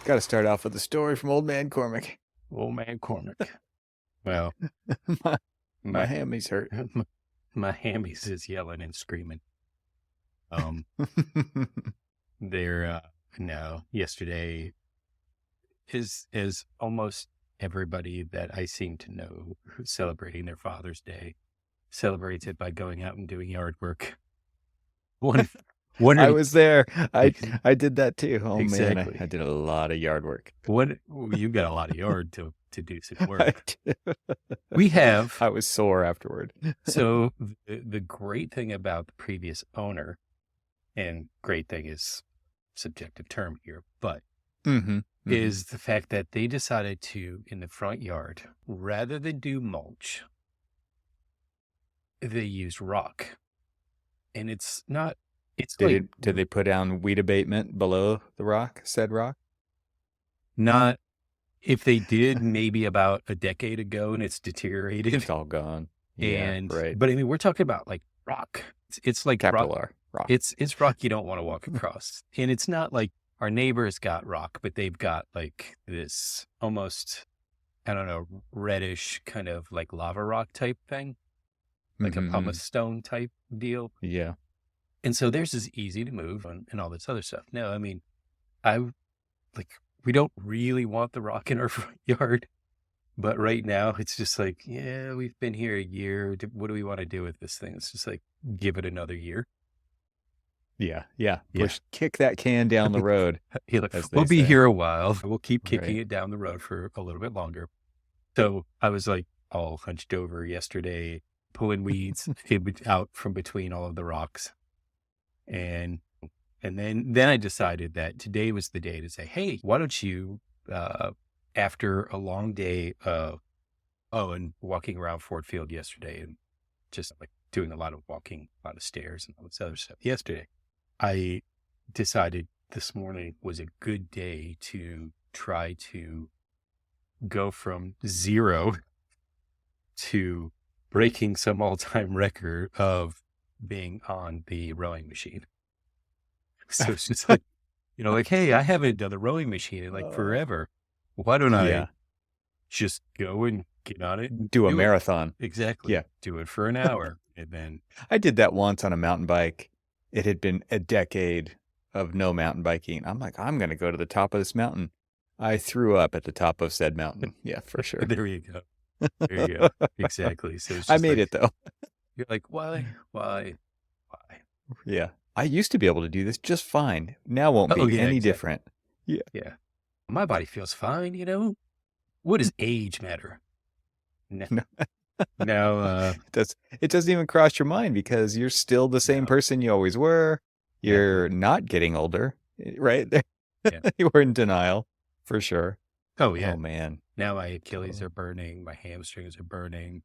Got to start off with a story from Old Man Cormac. Old man Cormac. Well, my my hammies hurt. my hammies is yelling and screaming. They're no. Yesterday is almost everybody that I seem to know who's celebrating their Father's Day celebrates it by going out and doing yard work. I was there. I did that too. Oh Exactly. man, I did a lot of yard work. You got a lot of yard to do some work. We have. I was sore afterward. So the great thing about the previous owner, and great thing is subjective term here, but is the fact that they decided to, in the front yard, rather than do mulch, they used rock. And it's not, it's did they put down weed abatement below the rock, said rock? Not, if they did, maybe about a decade ago, and it's deteriorated. It's all gone. And, yeah, right. But I mean, we're talking about like rock. It's like Capital rock. R, rock. It's rock you don't want to walk across. And it's not like our neighbors got rock, but they've got like this almost, I don't know, reddish kind of like lava rock type thing, like a pumice stone type deal. Yeah. And so theirs is easy to move and all this other stuff. No, I mean, we don't really want the rock in our front yard, but right now it's just like, yeah, we've been here a year. What do we want to do with this thing? It's just like, give it another year. Yeah. Kick that can down the road. We'll be here a while. We'll keep kicking it down the road for a little bit longer. So I was like all hunched over yesterday, pulling weeds out from between all of the rocks. And then I decided that today was the day to say, hey, why don't you, after a long day of, and walking around Ford Field yesterday and just like doing a lot of walking, a lot of stairs and all this other stuff yesterday, I decided this morning was a good day to try to go from 0 to breaking some all-time record of being on the rowing machine. So it's just like, like, hey, I haven't done the rowing machine in like forever. Why don't I just go and get on it? Do a marathon. Exactly. Yeah. Do it for an hour. And then I did that once on a mountain bike. It had been a decade of no mountain biking. I'm like, I'm going to go to the top of this mountain. I threw up at the top of said mountain. Yeah, for sure. There you go. There you go. Exactly. So it's just I made it though. You're like, why? Yeah. I used to be able to do this just fine. Now won't be any different. Yeah. Yeah. My body feels fine, What does age matter? No. It doesn't even cross your mind because you're still the same person you always were. You're not getting older, right? You were in denial for sure. Oh yeah. Oh man. Now my Achilles are burning. My hamstrings are burning.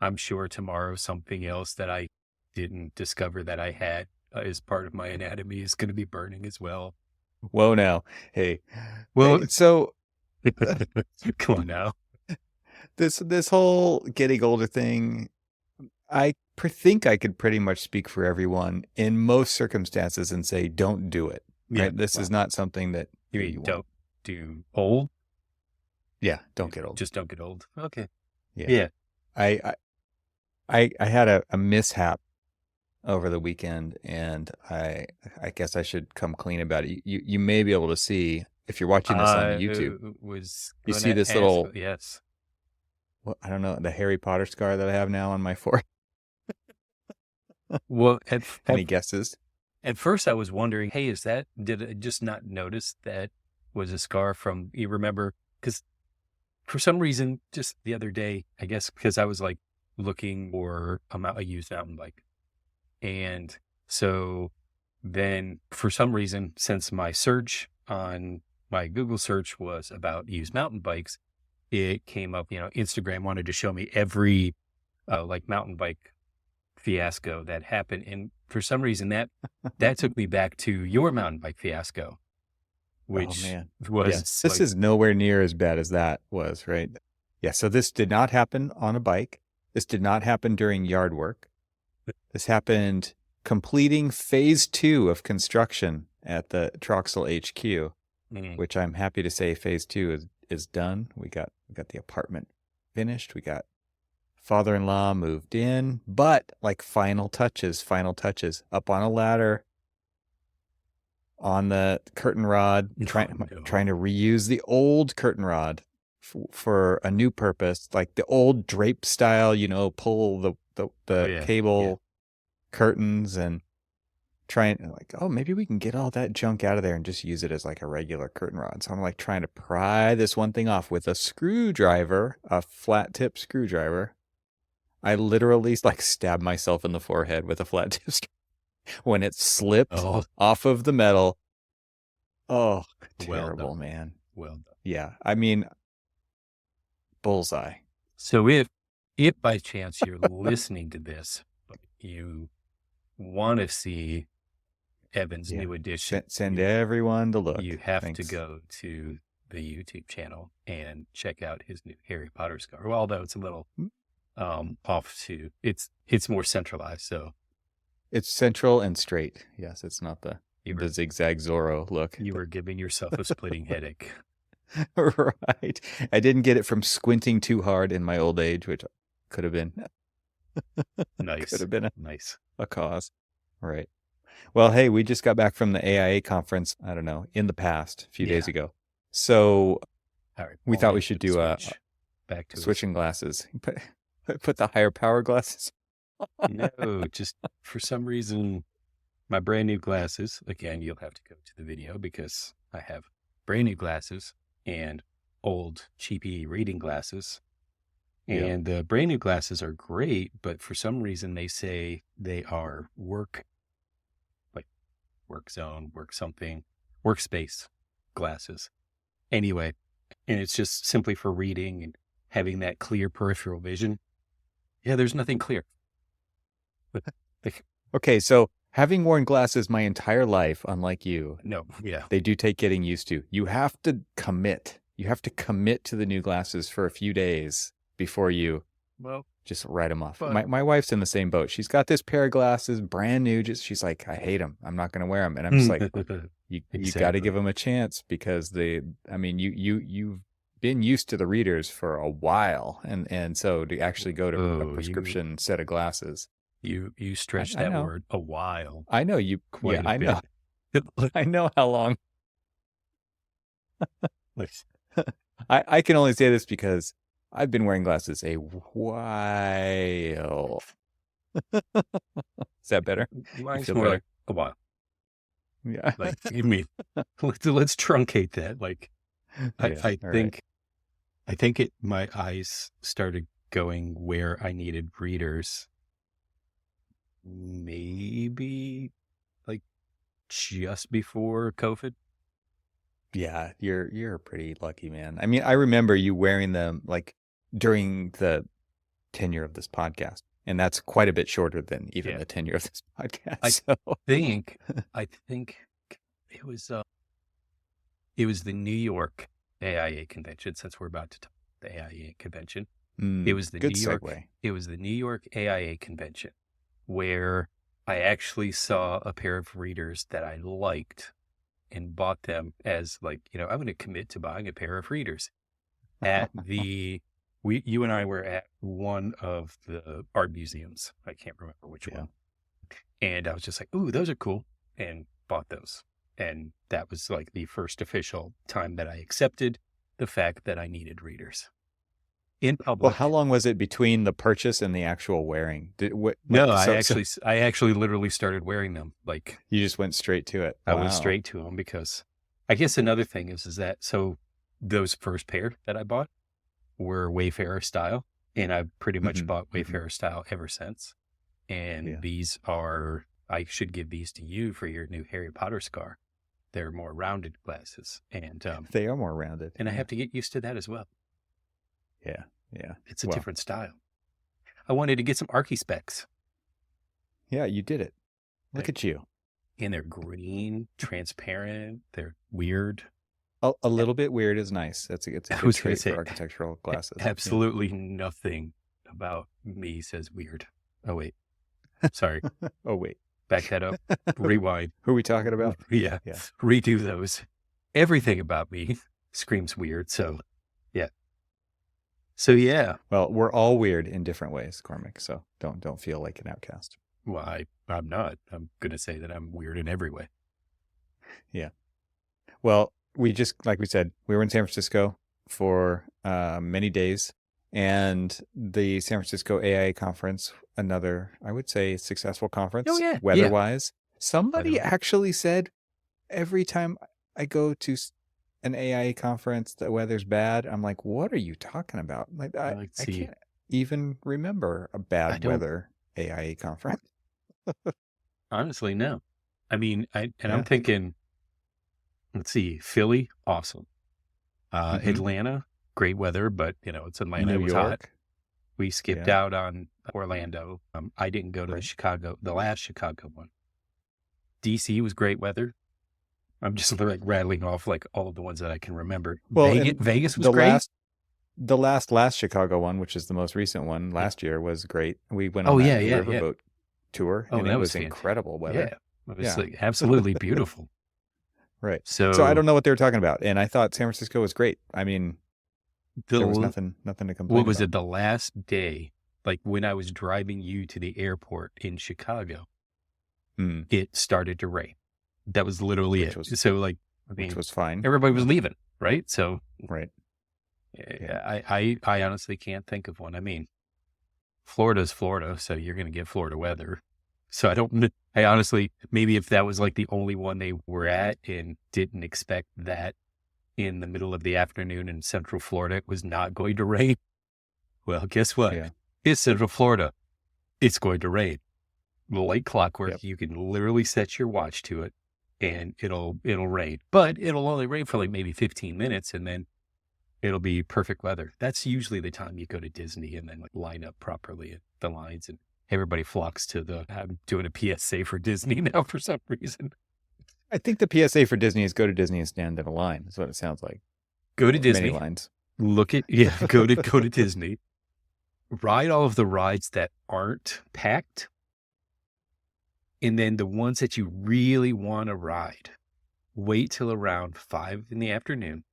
I'm sure tomorrow something else that I didn't discover that I had as part of my anatomy is going to be burning as well. Whoa now. Hey. Well, so come on now. This whole getting older thing, I think I could pretty much speak for everyone in most circumstances and say, don't do it. Right? Yeah, this is not something that you don't do old. Yeah. Don't get old. Just don't get old. Okay. Yeah. I had a mishap over the weekend and I guess I should come clean about it. You may be able to see if you're watching this on YouTube. You see this little, yes. Well, I don't know, the Harry Potter scar that I have now on my forehead. Well, any guesses? At first I was wondering, hey, did I just not notice that was a scar from, you remember? Because for some reason, just the other day, I guess because I was like looking for a used mountain bike. And so then for some reason, since my search on my Google search was about used mountain bikes, it came up, Instagram wanted to show me every like mountain bike fiasco that happened. And for some reason that took me back to your mountain bike fiasco, which was this is nowhere near as bad as that was, right? Yeah. So this did not happen on a bike. This did not happen during yard work. This happened completing phase 2 of construction at the Troxel HQ. which I'm happy to say phase 2 is done. We got the apartment finished. We got father-in-law moved in, but like final touches up on a ladder on the curtain rod, trying to reuse the old curtain rod for a new purpose, like the old drape style, pull the cable curtains, and trying like, oh, maybe we can get all that junk out of there and just use it as like a regular curtain rod. So I'm like trying to pry this one thing off with a screwdriver, a flat tip screwdriver. I literally like stabbed myself in the forehead with a flat tip screwdriver when it slipped off of the metal. Oh, terrible, man. Well done. Yeah. I mean, bullseye. So if by chance you're listening to this, but you want to see Evan's new edition, send everyone to look. You have to go to the YouTube channel and check out his new Harry Potter scar. Well, although it's a little off to, it's more centralized. So it's central and straight. Yes, it's not the zigzag Zorro look. You were giving yourself a splitting headache. Right. I didn't get it from squinting too hard in my old age, which could have been nice. Could have been a cause. Right. Well, hey, we just got back from the AIA conference, I don't know, in the past, a few days ago. So we thought we should do back to switching glasses. Put the higher power glasses. No, just for some reason, my brand new glasses, again, you'll have to go to the video because I have brand new glasses and old cheapy reading glasses. And the brand new glasses are great, but for some reason they say they are work zone, workspace glasses. Anyway, and it's just simply for reading and having that clear peripheral vision. Yeah, there's nothing clear. But okay, so having worn glasses my entire life, unlike you, they do take getting used to. You have to commit. You have to commit to the new glasses for a few days before you just write them off. My wife's in the same boat. She's got this pair of glasses, brand new. She's like, I hate them. I'm not going to wear them. And I'm just like, you got to give them a chance because you've been used to the readers for a while, and so to actually go to a prescription set of glasses. You stretched that word a while. I know you. Quite a bit. Know. I know how long. I can only say this because I've been wearing glasses a while. Is that better? Mine's more like a while. Yeah. Like, you mean, let's truncate that. Like, I think my eyes started going where I needed readers. Maybe like just before COVID. Yeah, you're pretty lucky, man. I mean, I remember you wearing them like during the tenure of this podcast, and that's quite a bit shorter than even the tenure of this podcast. I think it was the New York AIA convention. Since we're about to talk about the AIA convention, it was the It was the New York AIA convention where I actually saw a pair of readers that I liked and bought them as like, I'm going to commit to buying a pair of readers at you and I were at one of the art museums. I can't remember which one. And I was just like, ooh, those are cool. And bought those. And that was like the first official time that I accepted the fact that I needed readers in public. Well, how long was it between the purchase and the actual wearing? I actually literally started wearing them. Like, you just went straight to it. I went straight to them because I guess another thing is that, so those first pair that I bought were Wayfarer style, and I've pretty much bought Wayfarer style ever since. And these are, I should give these to you for your new Harry Potter scar. They're more rounded glasses, and they are more rounded, and I have to get used to that as well. Yeah. It's a different style. I wanted to get some Archie specs. Yeah, you did it. Look at you. And they're green, transparent. They're weird. A little bit weird is nice. It's a good trait for architectural glasses. Absolutely nothing about me says weird. Oh, wait. Sorry. Oh, wait. Back that up. Rewind. Who are we talking about? Yeah. Redo those. everything about me screams weird. So yeah. So yeah. Well, we're all weird in different ways, Cormac. So don't feel like an outcast. Well, I'm not. I'm going to say that I'm weird in every way. Yeah. Well, we just, like we said, we were in San Francisco for many days, and the San Francisco AIA conference, another, I would say, successful Oh conference yeah. Yeah. weather-wise. Somebody Weather. actually said every time I go to an AIA conference, the weather's bad. I'm like, what are you talking about? Like, Let's I see. can't even remember a I bad don't weather AIA conference. honestly know. I mean, I'm Yeah. thinking, let's see, Philly, awesome. Hmm. Atlanta, great weather, but it's Atlanta. New It was hot. York. We skipped Yeah. out on Orlando. I didn't go to Right. the last Chicago one. DC was great weather. I'm just like rattling off like all of the ones that I can remember. Well, Vegas was the great. last Chicago one, which is the most recent one, Yeah. last year was great. We went Oh on that yeah, yeah, yeah. riverboat tour, Oh, and it that was was fantastic. incredible weather. Yeah, it was Yeah. like absolutely beautiful. Right. So I So don't know what they were talking about, and I thought San Francisco was great. I mean, there was the nothing to what complain was about. it? The last day, like when I was driving you to the airport in Chicago, Hmm. it started to rain. That was literally Which it. was So like, I which mean, was fine. everybody was Yeah. leaving, right? So Right. Yeah. I honestly can't think of one. I mean, Florida's Florida, so you're going to get Florida weather. So I honestly, maybe if that was like the only one they were at and didn't expect that in the middle of the afternoon in Central Florida, it was not going to rain. Well, guess what? Yeah. It's Central Florida. It's going to rain. Like clockwork, Yep. you can literally set your watch to it and it'll rain, but it'll only rain for like maybe 15 minutes and then it'll be perfect weather. That's usually the time you go to Disney and then like line up properly at the lines and everybody flocks to I'm doing a PSA for Disney now for some reason. I think the PSA for Disney is go to Disney and stand in a line. That's what it sounds like. Go to Or many Disney, lines. go to Disney, ride all of the rides that aren't packed. And then the ones that you really want to ride, wait till around 5 in the afternoon.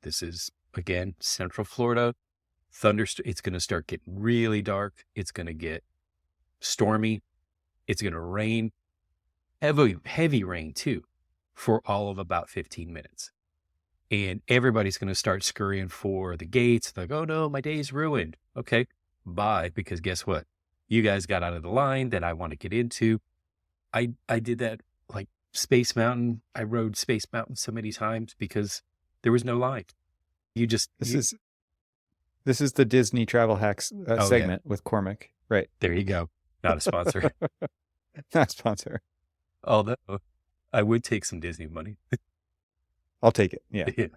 This is, again, Central Florida. It's going to start getting really dark. It's going to get stormy. It's going to rain. Heavy rain, too, for all of about 15 minutes. And everybody's going to start scurrying for the gates. Like, oh, no, my day's ruined. Okay, bye. Because guess what? You guys got out of the line that I want to get into. I did that like Space Mountain. I rode Space Mountain so many times because there was no line. This is the Disney travel hacks segment with Cormac. Right. There you go. Not a sponsor. Not a sponsor. Although I would take some Disney money. I'll take it. Yeah. Yeah.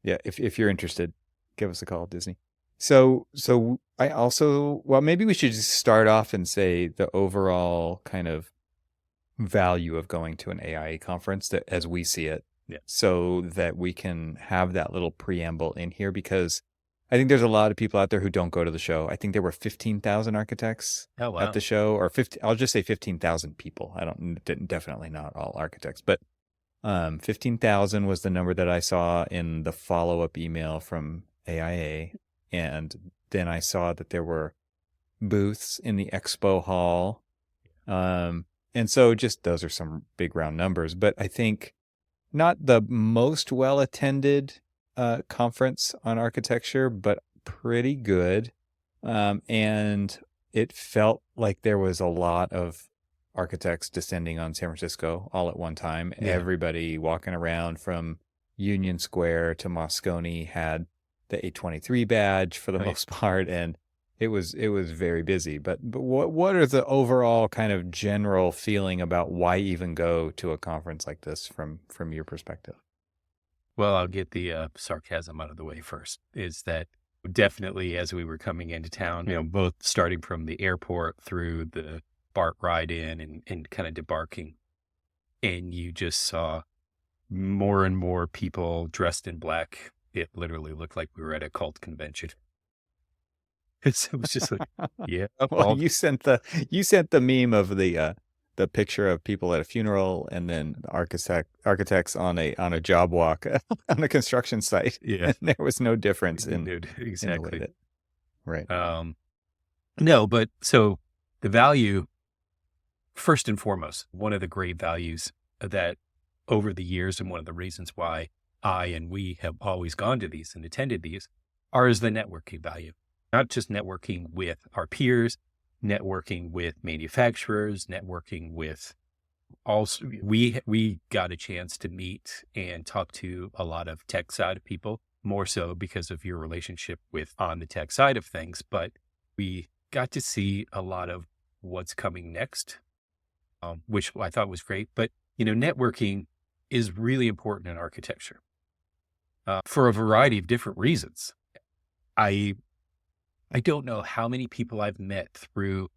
Yeah. If you're interested, give us a call, Disney. So I also, well, maybe we should just start off and say the overall kind of value of going to an AIA conference that as we see it, so that we can have that little preamble in here, because I think there's a lot of people out there who don't go to the show. I think there were 15,000 architects at the show, or 50. I'll just say 15,000 people. Definitely not all architects, but 15,000 was the number that I saw in the follow-up email from AIA. And then I saw that there were booths in the expo hall. And so just those are some big round numbers, but I think not the most well-attended conference on architecture, but pretty good. And it felt like there was a lot of architects descending on San Francisco all at one time. Yeah. Everybody walking around from Union Square to Moscone had the 823 badge for the most part, and it was very busy. But what are the overall kind of general feeling about why even go to a conference like this from your perspective? Well, I'll get the sarcasm out of the way first. Is that definitely as we were coming into town, both starting from the airport through the BART ride in and kind of debarking, and you just saw more and more people dressed in black. It literally looked like we were at a cult convention. It was just like, yeah. Well, you sent the meme of the the picture of people at a funeral and then the architects on a job walk on a construction site. Yeah. And there was no difference in Dude, the way exactly. that, right. No, but so the value, first and foremost, one of the great values that over the years, and one of the reasons why I and we have always gone to these and attended these, is the networking value. Not just networking with our peers, networking with manufacturers, networking with also, we got a chance to meet and talk to a lot of tech side of people, more so because of your relationship with on the tech side of things, but we got to see a lot of what's coming next, which I thought was great. But, networking is really important in architecture for a variety of different reasons. I don't know how many people I've met through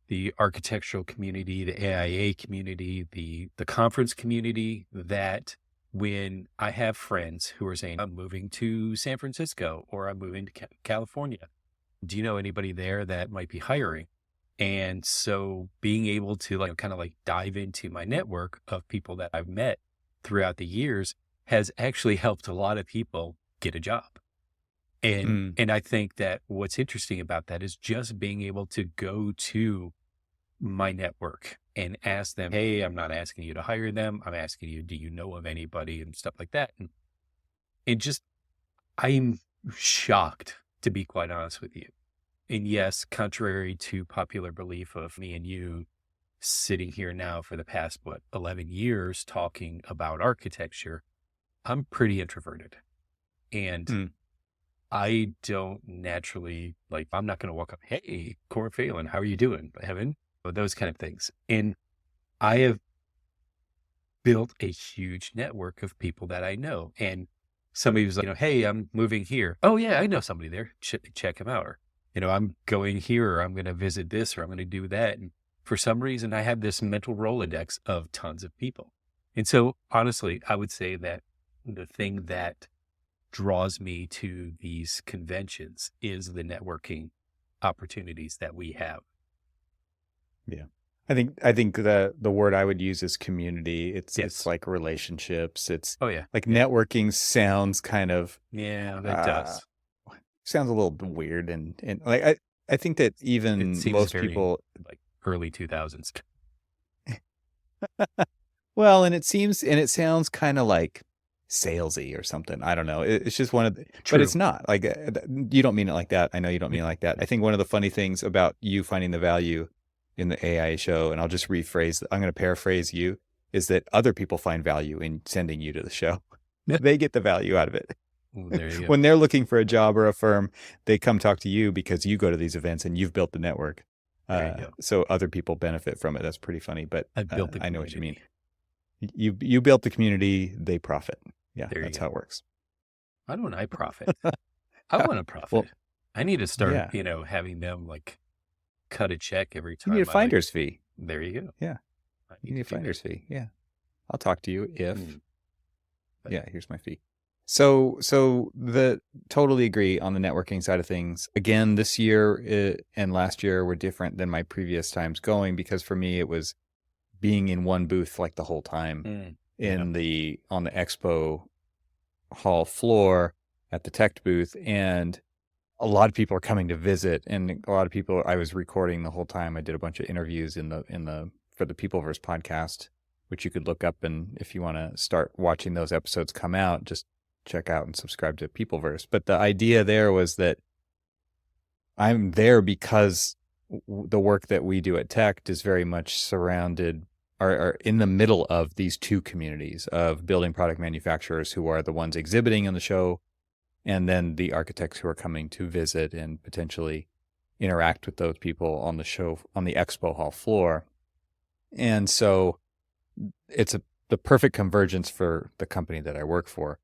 the architectural community, the AIA community, the conference community, that when I have friends who are saying, I'm moving to San Francisco or I'm moving to California, do you know anybody there that might be hiring? And so being able to kind of dive into my network of people that I've met throughout the years has actually helped a lot of people get a job. And I think that what's interesting about that is just being able to go to my network and ask them, hey, I'm not asking you to hire them. I'm asking you, do you know of anybody and stuff like that? And just, I'm shocked, to be quite honest with you. And yes, contrary to popular belief of me and you sitting here now for the past, 11 years talking about architecture, I'm pretty introverted. And I don't naturally, I'm not going to walk up, hey, Cor Phelan, how are you doing? Heaven, those kind of things. And I have built a huge network of people that I know. And somebody was like, hey, I'm moving here. Oh yeah, I know somebody there. Check him out. Or, I'm going here, or I'm going to visit this, or I'm going to do that. And for some reason, I have this mental Rolodex of tons of people. And so honestly, I would say that the thing that draws me to these conventions is the networking opportunities that we have. Yeah. I think the word I would use is community. It's like relationships. It's networking sounds kind of, that does. Sounds a little bit weird. And I think that even most people early 2000s. Well, and it sounds kind of like salesy or something. I don't know. It's just one of the, but it's not you don't mean it like that. I know you don't mean it like that. I think one of the funny things about you finding the value in the AI show, and I'll just rephrase, I'm going to paraphrase you, is that other people find value in sending you to the show. They get the value out of it. There you go. When they're looking for a job or a firm, they come talk to you because you go to these events and you've built the network. So other people benefit from it. That's pretty funny, but I've built the I know what you mean. You built the community, they profit. Yeah, that's how it works. Why don't I profit? I want to profit. Well, I need to start, having them cut a check every time. You need a finder's fee. There you go. Yeah. You need a finder's fee. Yeah. I'll talk to you if, here's my fee. So totally agree on the networking side of things. Again, this year and last year were different than my previous times going, because for me, it was being in one booth the whole time on the expo hall floor at the tech booth. And a lot of people are coming to visit, and a lot of people I was recording the whole time. I did a bunch of interviews for the Peopleverse podcast, which you could look up. And if you want to start watching those episodes come out, just check out and subscribe to Peopleverse. But the idea there was that I'm there because the work that we do at Tech is very much surrounded are in the middle of these two communities of building product manufacturers who are the ones exhibiting in the show, and then the architects who are coming to visit and potentially interact with those people on the show, on the expo hall floor. And so it's the perfect convergence for the company that I work for.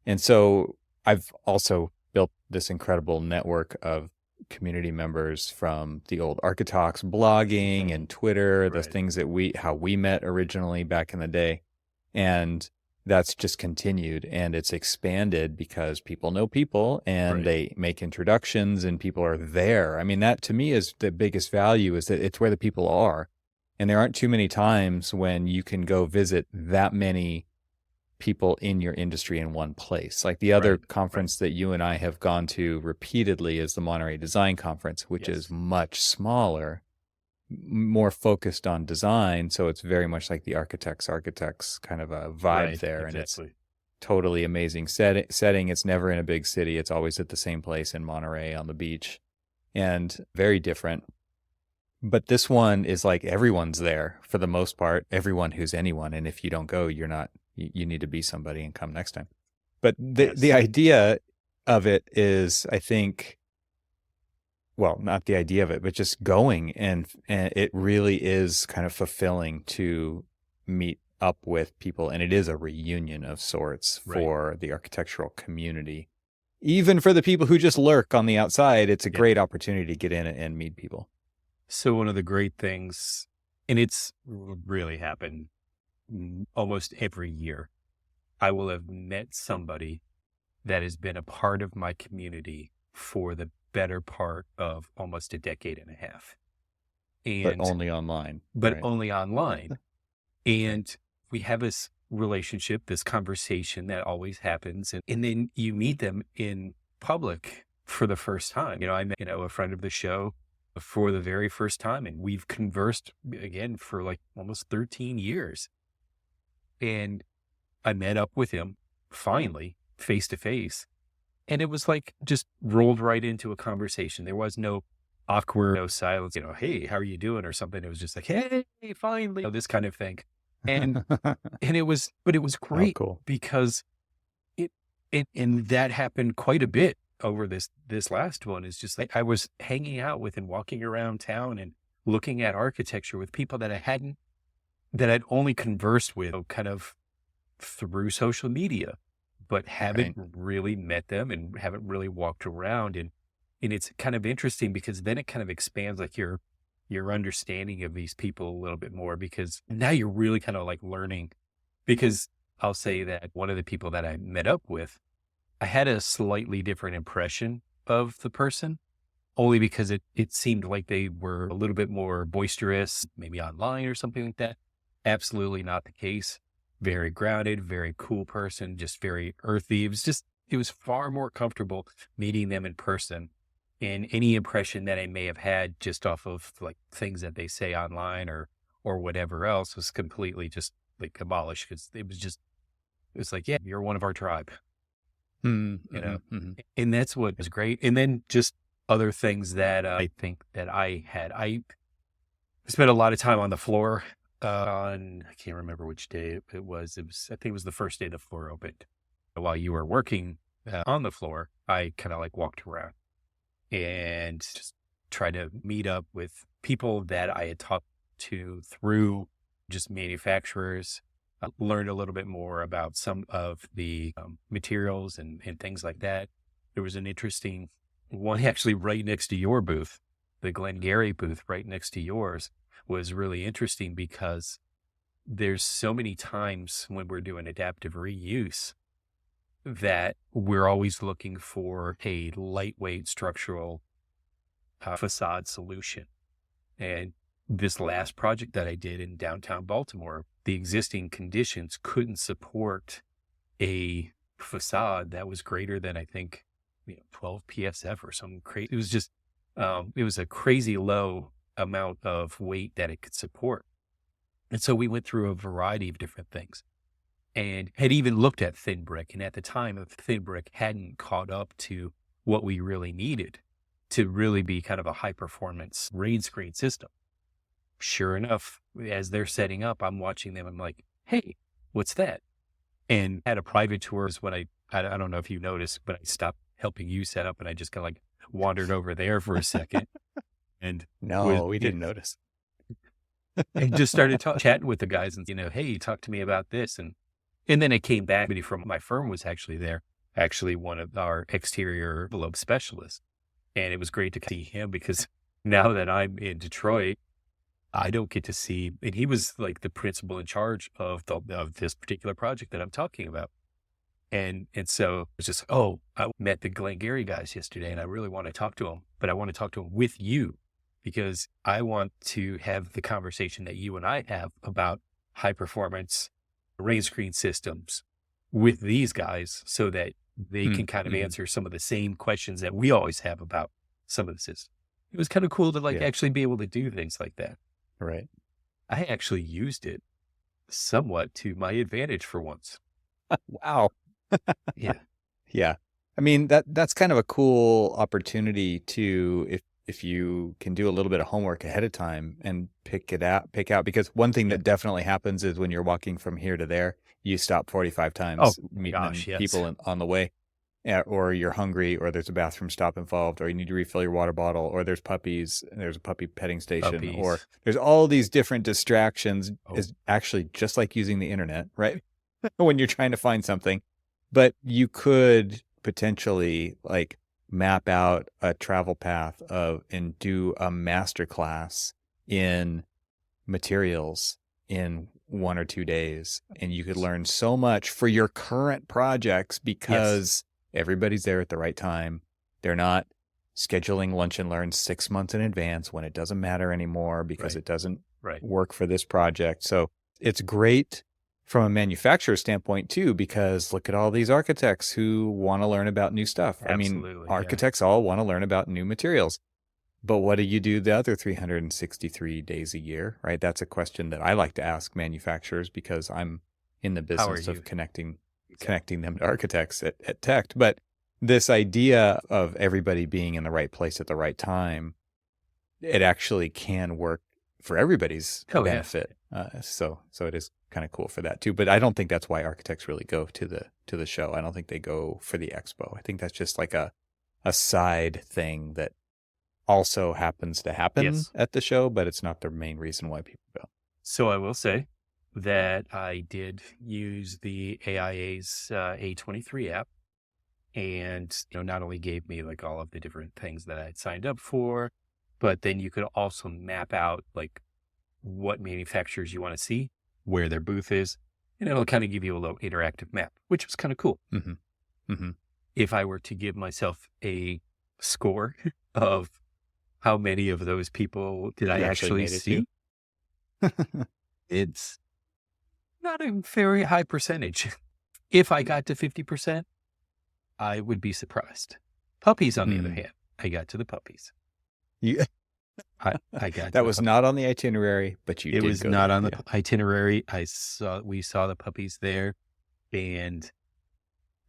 And so I've also built this incredible network of community members from the old Architalks blogging and Twitter, the things that how we met originally back in the day. And that's just continued, and it's expanded because people know people, and they make introductions, and people are there. I mean, that to me is the biggest value, is that it's where the people are. And there aren't too many times when you can go visit that many people in your industry in one place. Like the other conference that you and I have gone to repeatedly is the Monterey Design Conference, which is much smaller, more focused on design. So it's very much like the architects kind of a vibe there. And it's totally amazing setting. It's never in a big city. It's always at the same place in Monterey on the beach, and very different. But this one is like everyone's there for the most part, everyone who's anyone. And if you don't go, you're not, you need to be somebody and come next time. But the idea of it is, I think, well, not the idea of it, but just going, and it really is kind of fulfilling to meet up with people. And it is a reunion of sorts for the architectural community. Even for the people who just lurk on the outside, it's a great opportunity to get in and meet people. So one of the great things, and it's really happened almost every year, I will have met somebody that has been a part of my community for the better part of almost a decade and a half. And but only online. Only online. And we have this relationship, this conversation that always happens. And then you meet them in public for the first time. I met, a friend of the show for the very first time, and we've conversed again for like almost 13 years. And I met up with him finally face to face, and it was like just rolled right into a conversation. There was no awkward, no silence, hey, how are you doing, or something. It was just like, hey, finally, this kind of thing. And it was great because and that happened quite a bit over this last one. Is just like I was hanging out with and walking around town and looking at architecture with people that I'd only conversed with kind of through social media, but haven't really met them and haven't really walked around. And it's kind of interesting because then it kind of expands like your understanding of these people a little bit more, because now you're really kind of like learning. Because I'll say that one of the people that I met up with, I had a slightly different impression of the person, only because it seemed like they were a little bit more boisterous, maybe online or something like that. Absolutely not the case. Very grounded, very cool person, just very earthy. It was far more comfortable meeting them in person. And any impression that I may have had just off of like things that they say online or whatever else was completely just like abolished, because it was like, yeah, you're one of our tribe. And that's what was great. And then just other things that I think that I spent a lot of time on the floor on, I can't remember which day it was. I think it was the first day the floor opened. While you were working on the floor, I kind of like walked around and just tried to meet up with people that I had talked to through just manufacturers. Learned a little bit more about some of the materials and things like that. There was an interesting one actually right next to your booth. The Glengarry booth right next to yours was really interesting because there's so many times when we're doing adaptive reuse that we're always looking for a lightweight structural facade solution. And this last project that I did in downtown Baltimore, the existing conditions couldn't support a facade that was greater than, I think, 12 PSF or something crazy. It was just, it was a crazy low amount of weight that it could support. And so we went through a variety of different things and had even looked at thin brick. And at the time, thin brick hadn't caught up to what we really needed to really be kind of a high performance rain screen system. Sure enough, as they're setting up, I'm watching them. I'm like, hey, what's that? And at a private tour is when I don't know if you noticed, but I stopped helping you set up and I just kind of like wandered over there for a second. And we didn't notice. And just started chatting with the guys and, hey, talk to me about this. And then it came back. Somebody from my firm was actually there, actually one of our exterior envelope specialists. And it was great to see him because now that I'm in Detroit, I don't get to see, and he was like the principal in charge of this particular project that I'm talking about. And so it's just, I met the Glengarry guys yesterday and I really want to talk to them, but I want to talk to them with you. because I want to have the conversation that you and I have about high performance rain screen systems with these guys so that they can kind of Mm-hmm. answer some of the same questions that we always have about some of the systems. It was kind of cool to like Yeah. actually be able to do things like that. Right. I actually used it somewhat to my advantage for once. Wow. Yeah. Yeah. I mean, that's kind of a cool opportunity to, if you can do a little bit of homework ahead of time and pick out, because one thing Yeah. that definitely happens is when you're walking from here to there, you stop 45 Oh times my meeting gosh. Yes. people on the way. Yeah, or you're hungry, or there's a bathroom stop involved, or you need to refill your water bottle, or there's puppies, and there's a puppy petting station, or Puppies. there's all these different distractions. Oh, Is actually just like using the internet, right? When you're trying to find something. But you could potentially like map out a travel path of and do a master class in materials in 1 or 2 days. And you could learn so much for your current projects yes. because everybody's there at the right time. They're not scheduling lunch and learn 6 months in advance when it doesn't matter anymore because Right. it doesn't Right. work for this project. So it's great from a manufacturer standpoint too, because look at all these architects who want to learn about new stuff. I mean, Absolutely. Yeah. architects all want to learn about new materials. But what do you do the other 363 days a year, right? That's a question that I like to ask manufacturers because I'm in the How are business you? of connecting Exactly. them to architects at Tech. But this idea of everybody being in the right place at the right time, it actually can work for everybody's Oh, yeah. benefit. So it is kind of cool for that too. But I don't think that's why architects really go to the show. I don't think they go for the expo. I think that's just like a side thing that also happens to happen Yes. at the show, but it's not the main reason why people go. So I will say that I did use the AIA's A23 app, and not only gave me like all of the different things that I'd signed up for, but then you could also map out like what manufacturers you want to see, where their booth is, and it'll kind of give you a little interactive map, which was kind of cool. Mm-hmm. Mm-hmm. If I were to give myself a score of how many of those people did I You actually actually made it too. see, it's not a very high percentage. If I got to 50%, I would be surprised. Puppies, on the other hand, I got to the puppies. You, I got to that the was puppies. not on the itinerary, but you It did was go not there. on the Yeah. itinerary. We saw the puppies there, and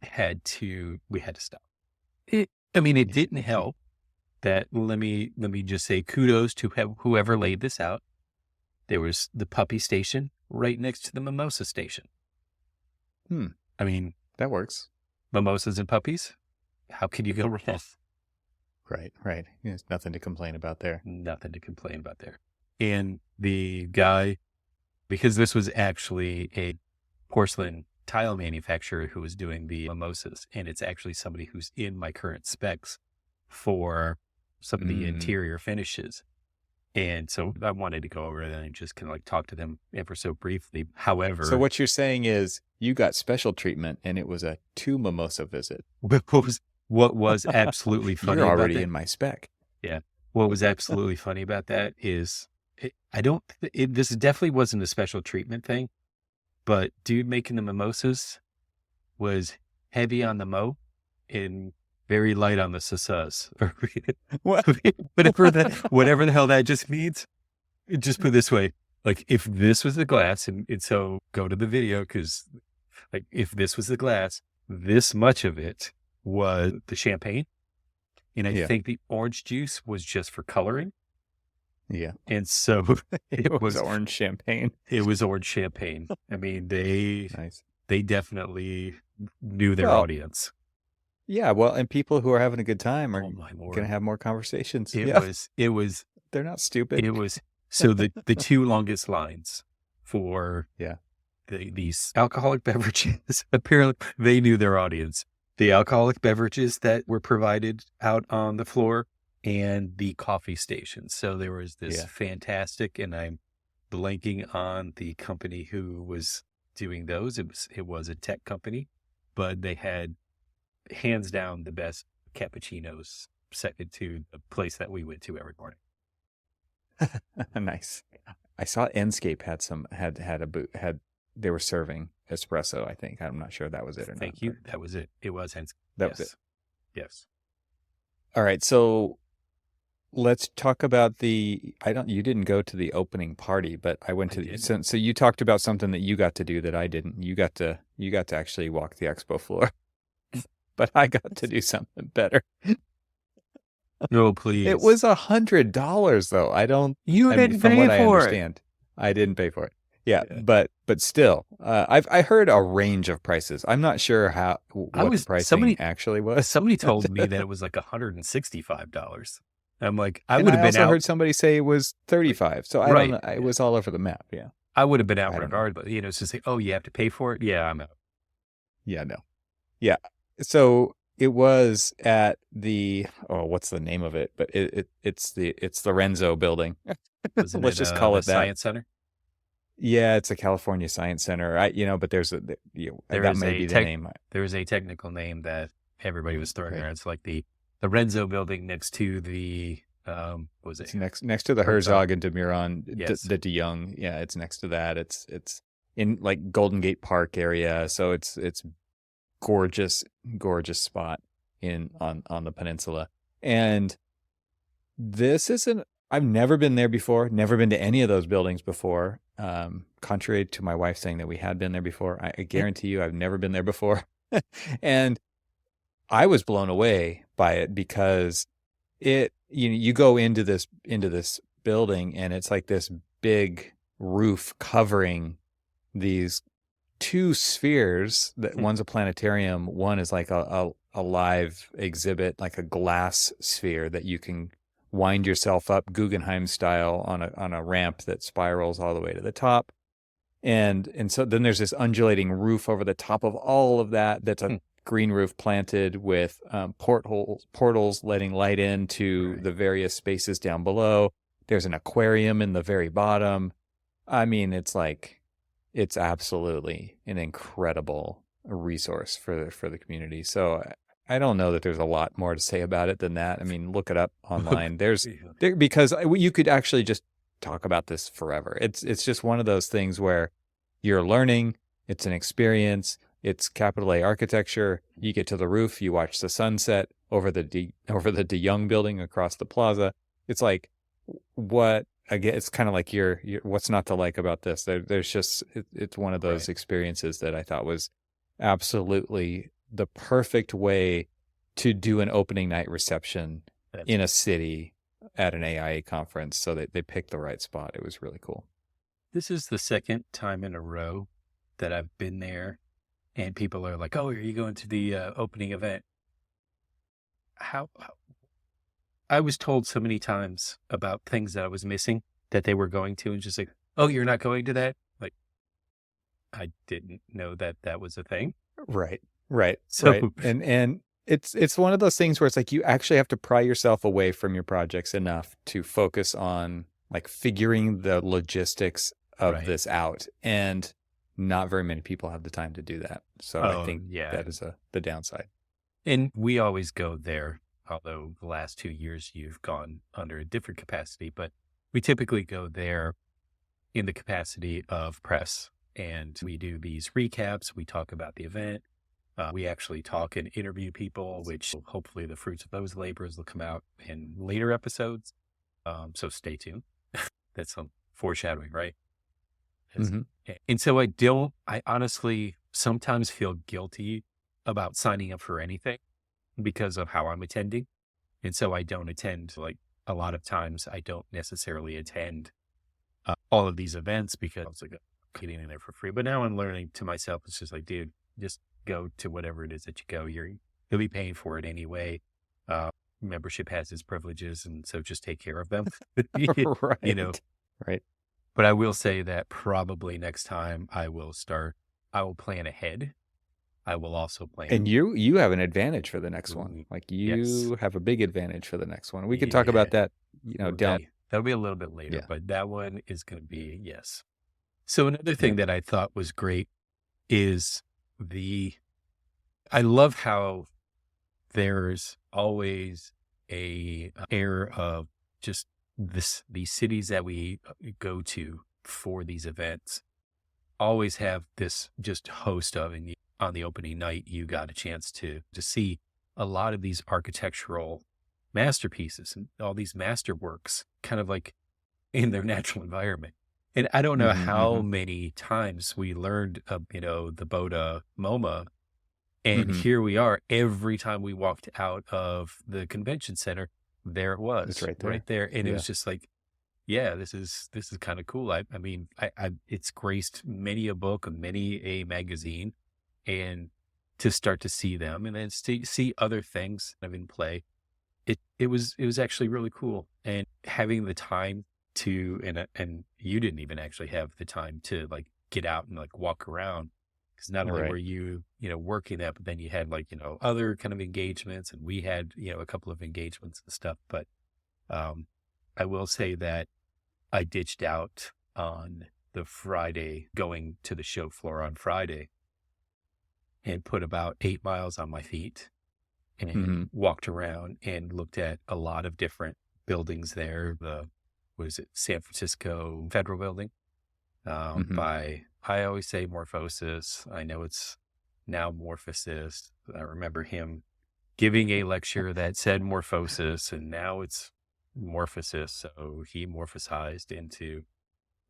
we had to stop. I mean, it didn't help that. Let me just say kudos to whoever laid this out. There was the puppy station right next to the mimosa station. I mean, That works. mimosas and puppies. How can you go wrong? Right. Right. There's nothing to complain about there. Nothing to complain about there. And the guy, because this was actually a porcelain tile manufacturer who was doing the mimosas, and it's actually somebody who's in my current specs for some of the interior finishes. And so I wanted to go over there and just kind of like talk to them ever so briefly. However, So what you're saying is you got special treatment and it was a 2 mimosa visit. what was absolutely funny You're about already that? in my spec. Yeah. What was absolutely funny about that is this definitely wasn't a special treatment thing, but dude making the mimosas was heavy on the mo and very light on the sasas. What? Whatever the hell that just means, just put it this way. Like if this was the glass and so go to the video, because like if this was the glass, this much of it was the champagne. And I Yeah. think the orange juice was just for coloring. Yeah. And so It was orange champagne. it was orange champagne. I mean, Nice. they definitely knew their Well, audience. yeah. Well, and people who are having a good time are Oh my going to Lord. have more conversations. It Yeah. was They're not stupid. so the two longest lines for Yeah. these alcoholic beverages, apparently they knew their audience. The alcoholic beverages that were provided out on the floor and the coffee stations. So there was this fantastic, and I'm blanking on the company who was doing those. It was a tech company, but they had hands down the best cappuccinos, second to the place that we went to every morning. Nice. I saw Enscape had a boot they were serving espresso, I think. I'm not sure that was it or not. Thank you. That was it. It was hence. That was it. Yes. Yes. All right. So let's talk about you didn't go to the opening party, but I went to so you talked about something that you got to do that I didn't. You got to actually walk the expo floor, but I got to do something better. No, please. It was $100 though. You didn't pay for it. I didn't pay for it. Yeah. But still, I heard a range of prices. I'm not sure what the pricing actually was. Somebody told me that it was like $165. I'm like, I would have been also heard somebody say it was 35. So I don't know. It was all over the map. Yeah. I would have been out regardless, but it's just like, oh, you have to pay for it. Yeah, I'm out. Yeah, no. Yeah. So it was at what's the name of it? But it's the Renzo building. Let's just call it that. Science Center. Yeah, it's a California Science Center. But there's that may be the name. There is a technical name that everybody was throwing around. It's like the Renzo building next to the what was it? It's next to the Herzog and de Meuron, the de Young. Yeah, it's next to that. It's in like Golden Gate Park area, so it's gorgeous spot on the peninsula. And this isn't. I've never been there before. Never been to any of those buildings before. Contrary to my wife saying that we had been there before, I guarantee you I've never been there before. And I was blown away by it because you go into this building and it's like this big roof covering these two spheres. That one's a planetarium, one is like a live exhibit, like a glass sphere that you can wind yourself up Guggenheim style on a ramp that spirals all the way to the top. And so then there's this undulating roof over the top of all of that. That's a green roof planted with portals letting light into the various spaces down below. There's an aquarium in the very bottom. I mean, it's absolutely an incredible resource for the community. So I don't know that there's a lot more to say about it than that. I mean, look it up online. Because you could actually just talk about this forever. It's just one of those things where you're learning. It's an experience. It's capital A architecture. You get to the roof, you watch the sunset over the de Young building across the plaza. It's like, what again? It's kind of like your what's not to like about this? There's just it's one of those experiences that I thought was absolutely the perfect way to do an opening night reception in a city at an AIA conference. So they picked the right spot. It was really cool. This is the second time in a row that I've been there. And people are like, oh, are you going to the opening event? How I was told so many times about things that I was missing that they were going to, and just like, oh, you're not going to that? Like, I didn't know that was a thing. Right. And it's one of those things where it's like you actually have to pry yourself away from your projects enough to focus on like figuring the logistics of this out. And not very many people have the time to do that. So I think that is the downside. And we always go there, although the last 2 years you've gone under a different capacity, but we typically go there in the capacity of press. And we do these recaps. We talk about the event. We actually talk and interview people, which hopefully the fruits of those labors will come out in later episodes. So stay tuned. That's some foreshadowing, right? Mm-hmm. And so I honestly sometimes feel guilty about signing up for anything because of how I'm attending. And so I don't attend, like a lot of times I don't necessarily attend all of these events because I was like getting in there for free. But now I'm learning to myself, it's just like, dude, just go to whatever it is that you go. You'll be paying for it anyway. Membership has its privileges, and so just take care of them. Right. Right. But I will say that probably next time I will plan ahead. I will also plan. And you have an advantage for the next one. Like you have a big advantage for the next one. We can talk about that, down. That'll be a little bit later, but that one is going to be, yes. So another thing that I thought was great is I love how there's always a air of just these cities that we go to for these events always have this just host of, and on the opening night, you got a chance to see a lot of these architectural masterpieces and all these masterworks kind of like in their natural environment. And I don't know Mm-hmm, how mm-hmm, many times we learned, the Boda MoMA, and mm-hmm. here we are. Every time we walked out of the convention center, there it It's was, right right there. there, and it Yeah. was just like, yeah, this is kind of cool. I mean, it's graced many a book, many a magazine, and to start to see them, and then see other things kind of in play, it was actually really cool. And having the time to, and you didn't even actually have the time to like get out and like walk around, because not All only right. were you working that, but then you had like other kind of engagements, and we had a couple of engagements and stuff. But um, I will say that I ditched out on the Friday, going to the show floor on Friday, and put about 8 miles on my feet and Mm-hmm. walked around and looked at a lot of different buildings there. What is it, San Francisco Federal Building, Mm-hmm. by, I always say Morphosis. I know it's now Morphosis. I remember him giving a lecture that said Morphosis, and now it's Morphosis. So he morphosized into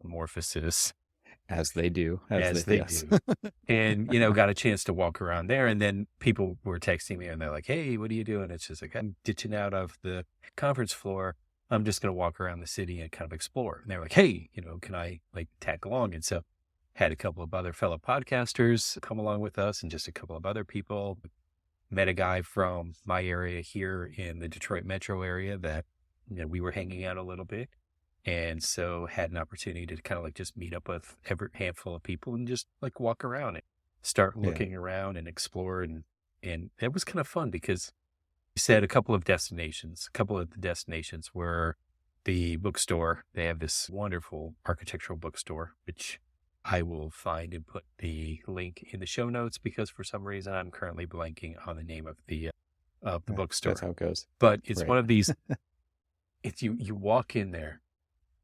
Morphosis, As they do. As as they, they yes. do. And, got a chance to walk around there. And then people were texting me and they're like, hey, what are you doing? It's just like, I'm ditching out of the conference floor. I'm just going to walk around the city and kind of explore. And they're like, hey, can I like tag along? And so had a couple of other fellow podcasters come along with us, and just a couple of other people. Met a guy from my area here in the Detroit metro area that, we were hanging out a little bit. And so had an opportunity to kind of like just meet up with every handful of people and just like walk around and start Yeah. looking around and explore. And it was kind of fun because you said a couple of destinations. A couple of the destinations were the bookstore. They have this wonderful architectural bookstore, which I will find and put the link in the show notes, because for some reason I'm currently blanking on the name of the That's bookstore. how it goes. But it's Right. one of these. It's you walk in there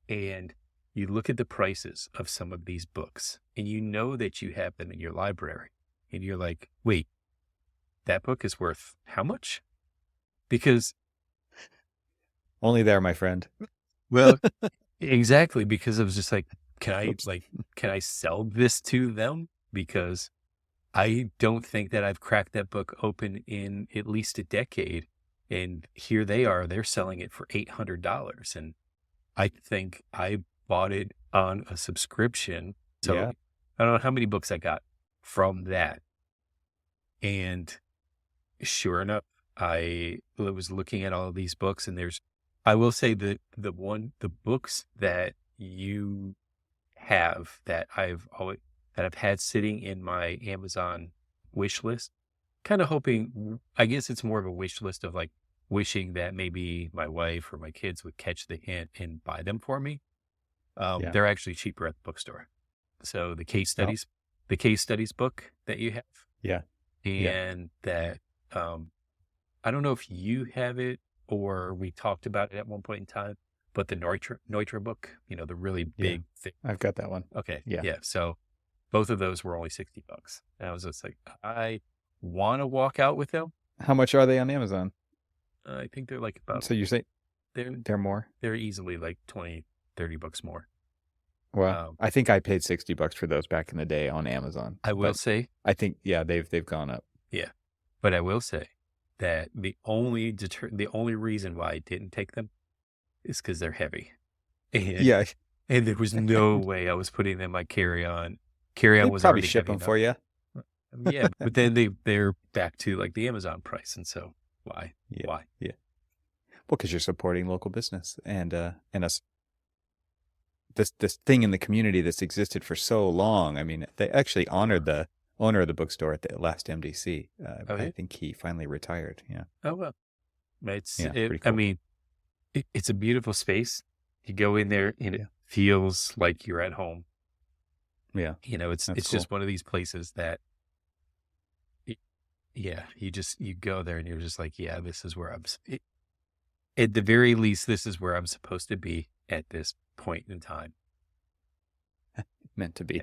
and you look at the prices of some of these books, and you know that you have them in your library, and you're like, wait, that book is worth how much? Because, Only there, my friend. well, exactly, because I was just like, can I Oops. like, can I sell this to them? Because I don't think that I've cracked that book open in at least a decade. And here they are, they're selling it for $800. And I think I bought it on a subscription. So Yeah. I don't know how many books I got from that. And sure enough, I was looking at all of these books, and I will say that the books that you have that I've had sitting in my Amazon wish list, kind of hoping, I guess it's more of a wish list of like wishing that maybe my wife or my kids would catch the hint and buy them for me. Yeah. They're actually cheaper at the bookstore. So Oh, the case studies book that you have, yeah. Yeah. and that, um, I don't know if you have it or we talked about it at one point in time, but the Neutra book, the really Yeah. big, thick. I've got that one. Okay. Yeah. Yeah. So both of those were only $60. And I was just like, I want to walk out with them. How much are they on Amazon? I think they're like about, So you say they're, they're more? they're easily like 20, $30 more. Well, Um, I think I paid $60 for those back in the day on Amazon, I will but say, I think yeah, they've gone up. yeah, but I will say that the only reason why I didn't take them is because they're heavy. And Yeah, and there was no way I was putting them in my carry-on. Carry-on they was probably already ship heavy them enough. for you. Yeah, but then they're back to like the Amazon price, and so why? Yeah, Why? yeah. Well, because you're supporting local business and us this thing in the community that's existed for so long. I mean, they actually honored the owner of the bookstore at the last MDC. Oh I yeah. think he finally retired. Yeah, Oh well. yeah, pretty I cool. mean, it's a beautiful space. You go in there and it Yeah, feels like you're at home. yeah, It's that's it's cool. just one of these places that, y- yeah, you go there and you're just like, yeah, this is where at the very least, this is where I'm supposed to be at this point in time. Meant to be.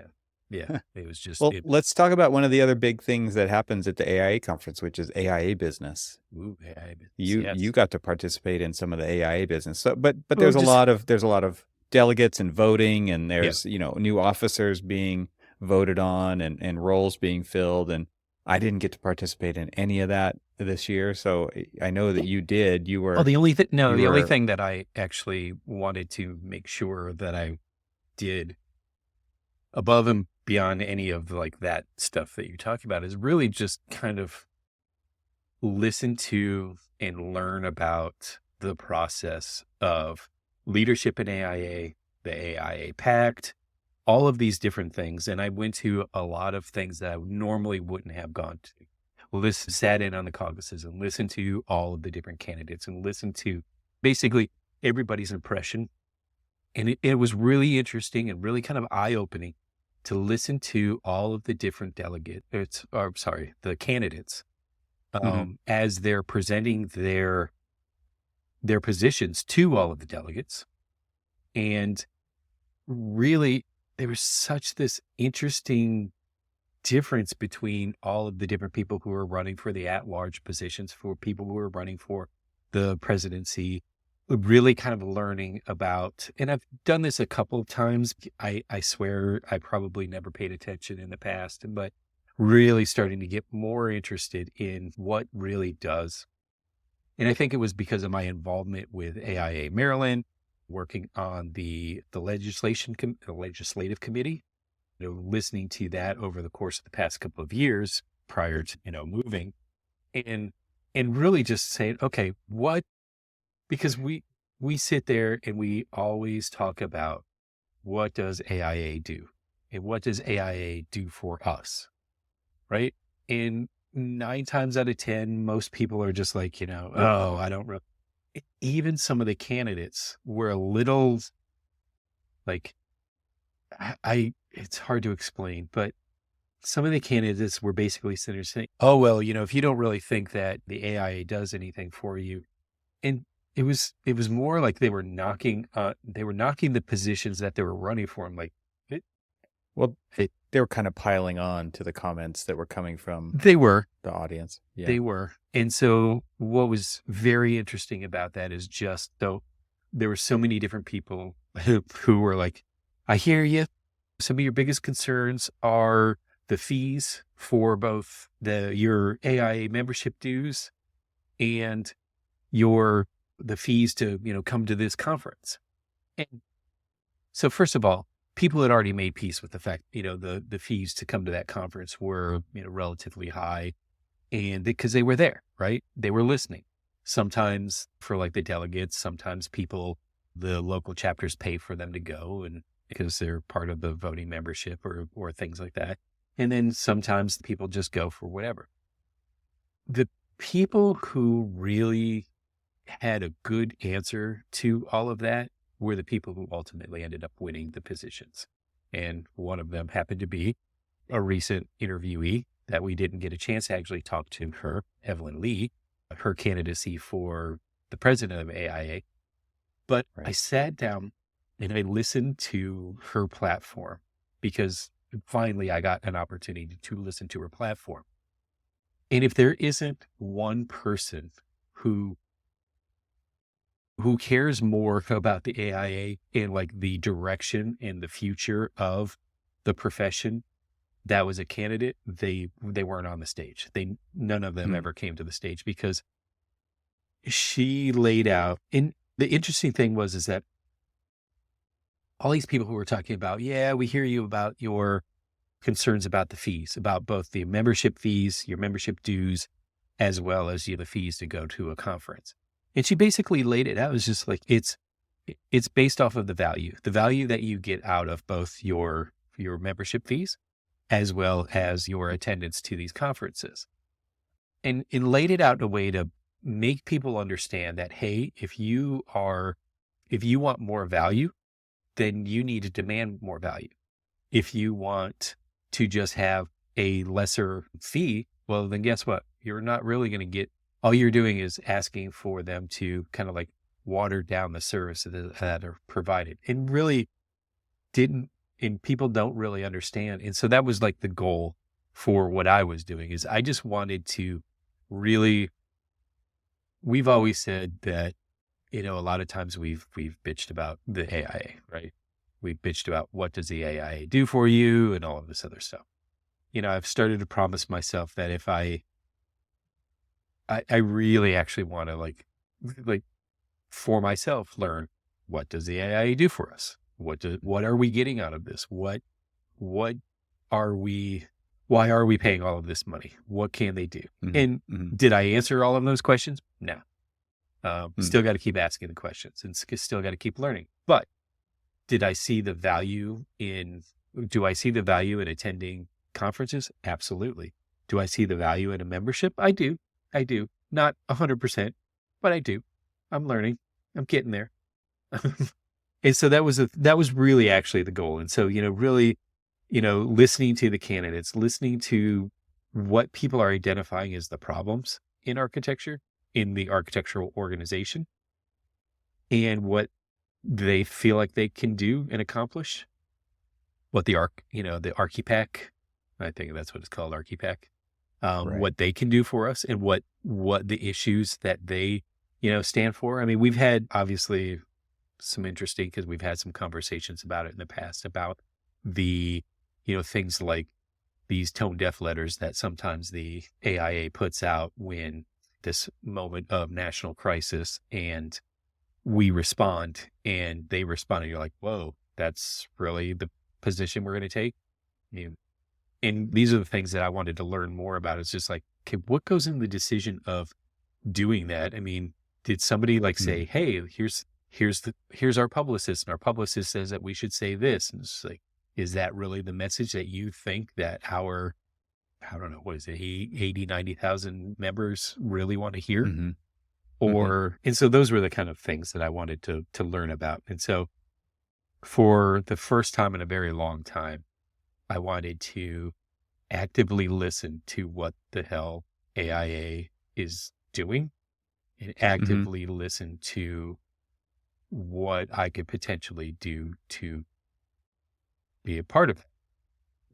Yeah. It was just, Well, let's talk about one of the other big things that happens at the AIA conference, which is AIA business. ooh, AIA business, You yes. got to participate in some of the AIA business. So, but Well, there's a lot of delegates and voting, and yeah. there's new officers being voted on and roles being filled. And I didn't get to participate in any of that this year. So I know that you did. You were Oh, the only were thing that I actually wanted to make sure that I did above and beyond any of like that stuff that you're talking about is really just kind of listen to and learn about the process of leadership in AIA, the AIA Pact, all of these different things. And I went to a lot of things that I normally wouldn't have gone to. Sat in on the caucuses and listened to all of the different candidates and listened to basically everybody's impression. And it was really interesting and really kind of eye-opening to listen to all of the different the candidates, as they're presenting their positions to all of the delegates. And really, there was such this interesting difference between all of the different people who are running for the at-large positions, for people who are running for the presidency, really kind of learning about, and I've done this a couple of times. I swear I probably never paid attention in the past, but really starting to get more interested in what really does. And I think it was because of my involvement with AIA Maryland, working on the legislative committee, listening to that over the course of the past couple of years prior to, moving and really just saying, okay, because we sit there and we always talk about what does AIA do and what does AIA do for us, right? And 9 times out of 10, most people are just like, oh, I don't really. Even some of the candidates were a little like, it's hard to explain, but some of the candidates were basically sitting there saying, oh, well, if you don't really think that the AIA does anything for you. And it was more like they were knocking the positions that they were running for. I'm like, they were kind of piling on to the comments that were coming from the audience. Yeah. They were. And so what was very interesting about that is just though there were so many different people who were like, I hear you. Some of your biggest concerns are the fees for both your AIA membership dues and the fees to, come to this conference. And so first of all, people had already made peace with the fact, the fees to come to that conference were, relatively high, and because they were there, right? They were listening. Sometimes for like the delegates, sometimes the local chapters pay for them to go, and because they're part of the voting membership or things like that. And then sometimes people just go for whatever. The people who really had a good answer to all of that were the people who ultimately ended up winning the positions. And one of them happened to be a recent interviewee that we didn't get a chance to actually talk to her, Evelyn Lee, her candidacy for the president of AIA. But right. I sat down and I listened to her platform because finally I got an opportunity to listen to her platform. And if there isn't one person who cares more about the AIA and like the direction and the future of the profession that was a candidate, they weren't on the stage. None of them ever came to the stage because she laid out. And the interesting thing is that all these people who were talking about, yeah, we hear you about your concerns about the fees, about both the membership fees, your membership dues, as well as the fees to go to a conference. And she basically laid it out. It was just like, it's based off of the value that you get out of both your membership fees as well as your attendance to these conferences. And it laid it out in a way to make people understand that, hey, if you want more value, then you need to demand more value. If you want to just have a lesser fee, well, then guess what? You're not really going to get, all you're doing is asking for them to kind of like water down the services that are provided, and really didn't, and people don't really understand. And so that was like the goal for what I was doing, is I just wanted to really, we've always said that, a lot of times we've bitched about the AIA, right? We've bitched about what does the AIA do for you and all of this other stuff. I've started to promise myself that if I really actually want to like for myself learn, what does the AIA do for us? What are we getting out of this? What are we, why are we paying all of this money? What can they do? And did I answer all of those questions? No. Still got to keep asking the questions and still got to keep learning. But do I see the value in attending conferences? Absolutely. Do I see the value in a membership? I do. Not 100%, but I do. I'm learning. I'm getting there. And so that was really actually the goal. And so, really, listening to the candidates, listening to what people are identifying as the problems in architecture, in the architectural organization, and what they feel like they can do and accomplish, what the ArchiPack, I think that's what it's called, ArchiPack, Right. what they can do for us, and what the issues that they, stand for. I mean, we've had obviously some interesting, because we've had some conversations about it in the past, about the, things like these tone deaf letters that sometimes the AIA puts out when this moment of national crisis, and we respond and they respond, and you're like, whoa, that's really the position we're going to take. And these are the things that I wanted to learn more about. It's just like, okay, what goes in the decision of doing that? I mean, did somebody say, hey, here's our publicist, and our publicist says that we should say this? And it's like, is that really the message that you think that our, I don't know, what is it, 80, 90,000 members really want to hear? And so those were the kind of things that I wanted to learn about. And so for the first time in a very long time, I wanted to actively listen to what the hell AIA is doing, and actively listen to what I could potentially do to be a part of it,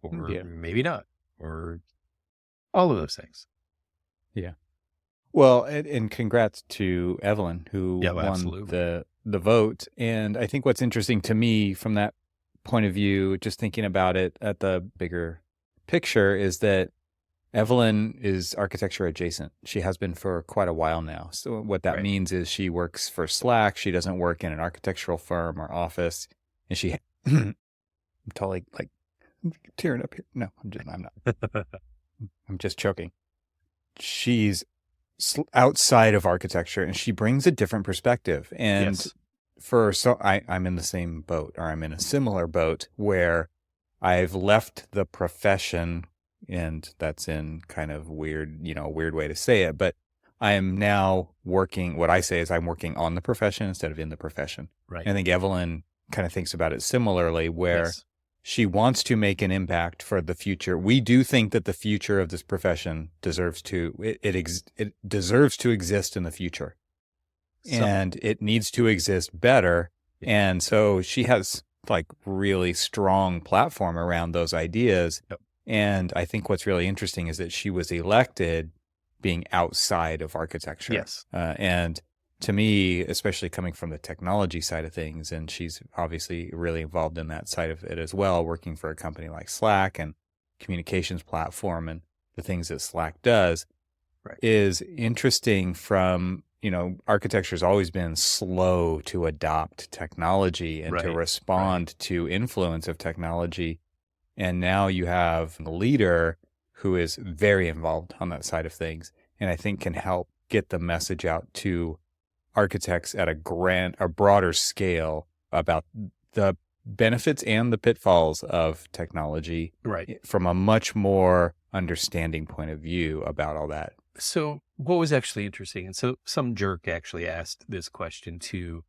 or maybe not, or all of those things. Yeah. Well, and congrats to Evelyn, who won absolutely. the vote. And I think what's interesting to me from that point of view, just thinking about it at the bigger picture, is that Evelyn is architecture adjacent. She has been for quite a while now. So what that means is she works for Slack. She doesn't work in an architectural firm or office. And she, I'm totally tearing up here. No, I'm not. I'm just choking. She's outside of architecture, and she brings a different perspective. And I'm in the same boat, or I'm in a similar boat, where I've left the profession, and that's in kind of weird way to say it, but I am now working, what I say is I'm working on the profession instead of in the profession. Right. And I think Evelyn kind of thinks about it similarly, where she wants to make an impact for the future. We do think that the future of this profession deserves to exist in the future, and it needs to exist better. And so she has really strong platform around those ideas. And I think what's really interesting is that she was elected being outside of architecture. And to me, especially coming from the technology side of things, and she's obviously really involved in that side of it as well, working for a company like Slack and communications platform and the things that Slack does, is interesting from, architecture has always been slow to adopt technology and to respond to influence of technology. And now you have a leader who is very involved on that side of things, and I think can help get the message out to architects at a broader scale about the benefits and the pitfalls of technology, from a much more understanding point of view about all that. So what was actually interesting, and so some jerk actually asked this question to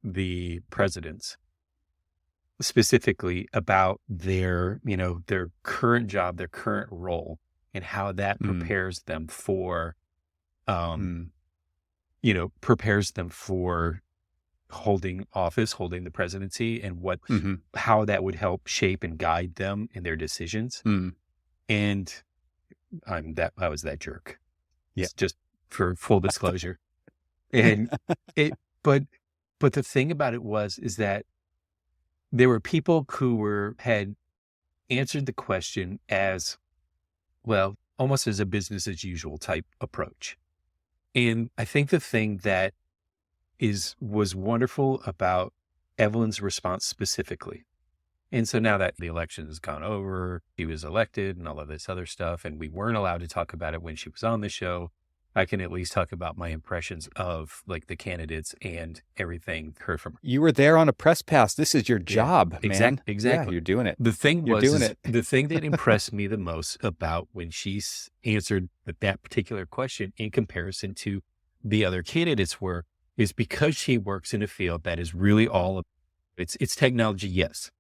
the presidents, specifically about their current job, their current role, and how that prepares them for, prepares them for holding office, holding the presidency, and Mm-hmm. how that would help shape and guide them in their decisions. Mm. And I was that jerk. Yeah. It's just for full disclosure. And it, but the thing about it is that there were people who had answered the question as, well, almost as a business as usual type approach. And I think the thing that was wonderful about Evelyn's response specifically. And so now that the election has gone over, she was elected and all of this other stuff, and we weren't allowed to talk about it when she was on the show. I can at least talk about my impressions of like the candidates and everything heard from her. You were there on a press pass. This is your job, man. Exactly. Yeah, you're doing it. The thing You're doing it. the thing that impressed me the most about when she answered that particular question in comparison to the other candidates is because she works in a field that is really it's technology, yes.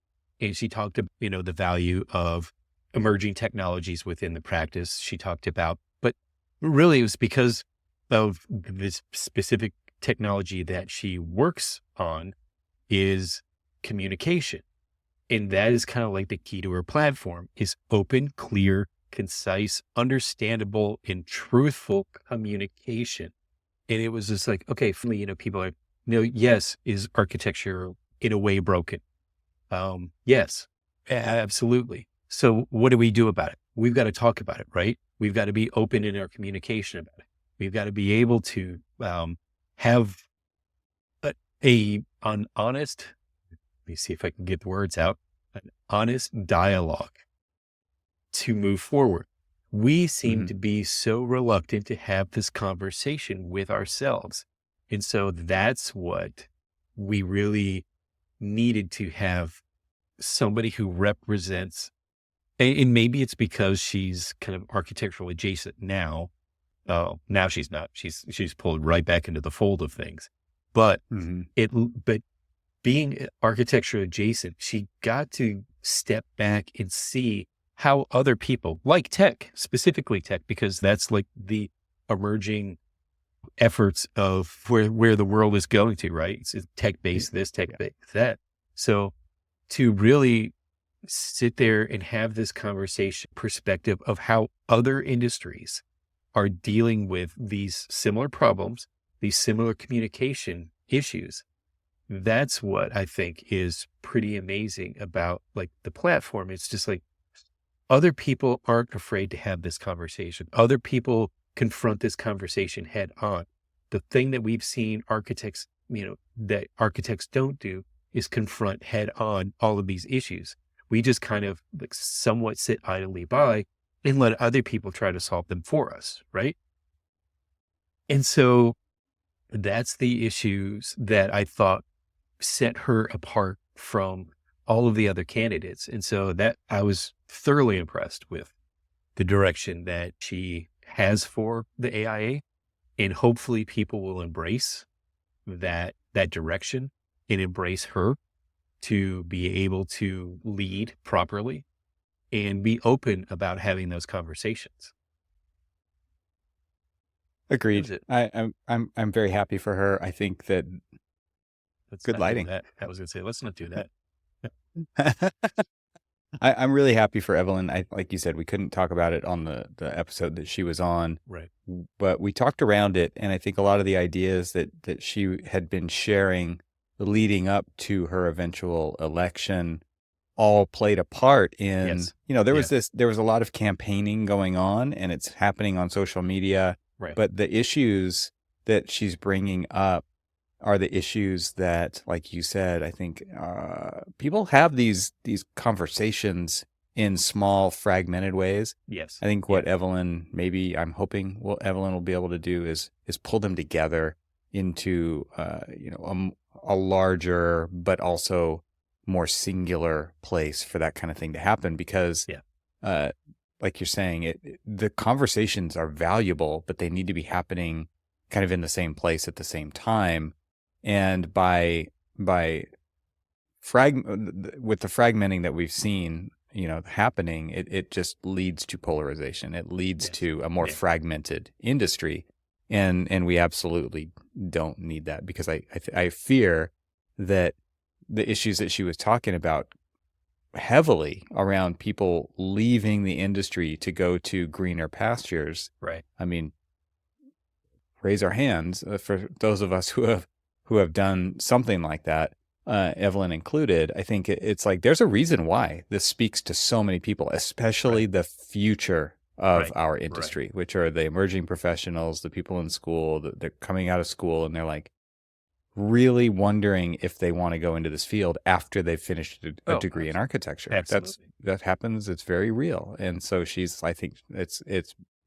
And she talked about, the value of emerging technologies within the practice. She talked about, but really it was because of this specific technology that she works on is communication. And that is kind of like the key to her platform is open, clear, concise, understandable, and truthful communication. And it was just like, okay, for me, people are, yes, is architecture in a way broken? Yes, absolutely. So what do we do about it? We've got to talk about it, right? We've got to be open in our communication about it. We've got to be able to have an honest, let me see if I can get the words out, an honest dialogue to move forward. We seem to be so reluctant to have this conversation with ourselves. And so that's what we really needed to have somebody who represents, and maybe it's because she's kind of architectural adjacent now. Now she's not, she's pulled right back into the fold of things, but but being architecture adjacent, she got to step back and see how other people like tech, specifically tech, because that's like the emerging efforts of where the world is going to, right? It's tech-based this, tech-based that. So to really sit there and have this conversation perspective of how other industries are dealing with these similar problems, these similar communication issues, that's what I think is pretty amazing about like the platform. It's just like other people aren't afraid to have this conversation. Other people confront this conversation head on. The thing that we've seen architects, that architects don't do is confront head on all of these issues. We just kind of like somewhat sit idly by and let other people try to solve them for us, right? And so that's the issues that I thought set her apart from all of the other candidates. And so that I was thoroughly impressed with the direction that she has for the AIA. And hopefully people will embrace that direction and embrace her to be able to lead properly and be open about having those conversations. Agreed. I'm very happy for her. I think that good lighting. I was going to say, let's not do that. I'm really happy for Evelyn. Like you said, we couldn't talk about it on the episode that she was on, right? But we talked around it, and I think a lot of the ideas that she had been sharing leading up to her eventual election all played a part in. There was a lot of campaigning going on, and it's happening on social media. Right. But the issues that she's bringing up are the issues that, like you said, I think people have these conversations in small, fragmented ways. Yes. I think what Evelyn, maybe I'm hoping what Evelyn will be able to do is pull them together into a larger but also more singular place for that kind of thing to happen. Because, like you're saying, the conversations are valuable, but they need to be happening kind of in the same place at the same time. And with the fragmenting that we've seen, happening, it just leads to polarization. It leads to a more fragmented industry. And we absolutely don't need that, because I fear that the issues that she was talking about heavily around people leaving the industry to go to greener pastures. Right. I mean, raise our hands for those of us who have done something like that, Evelyn included. I think it's like there's a reason why this speaks to so many people, especially Right. the future of Right. our Right. industry, which are the emerging professionals, the people in school, they're coming out of school and they're like really wondering if they want to go into this field after they've finished a Oh, degree in architecture. absolutely. That happens. It's very real. And so I think it's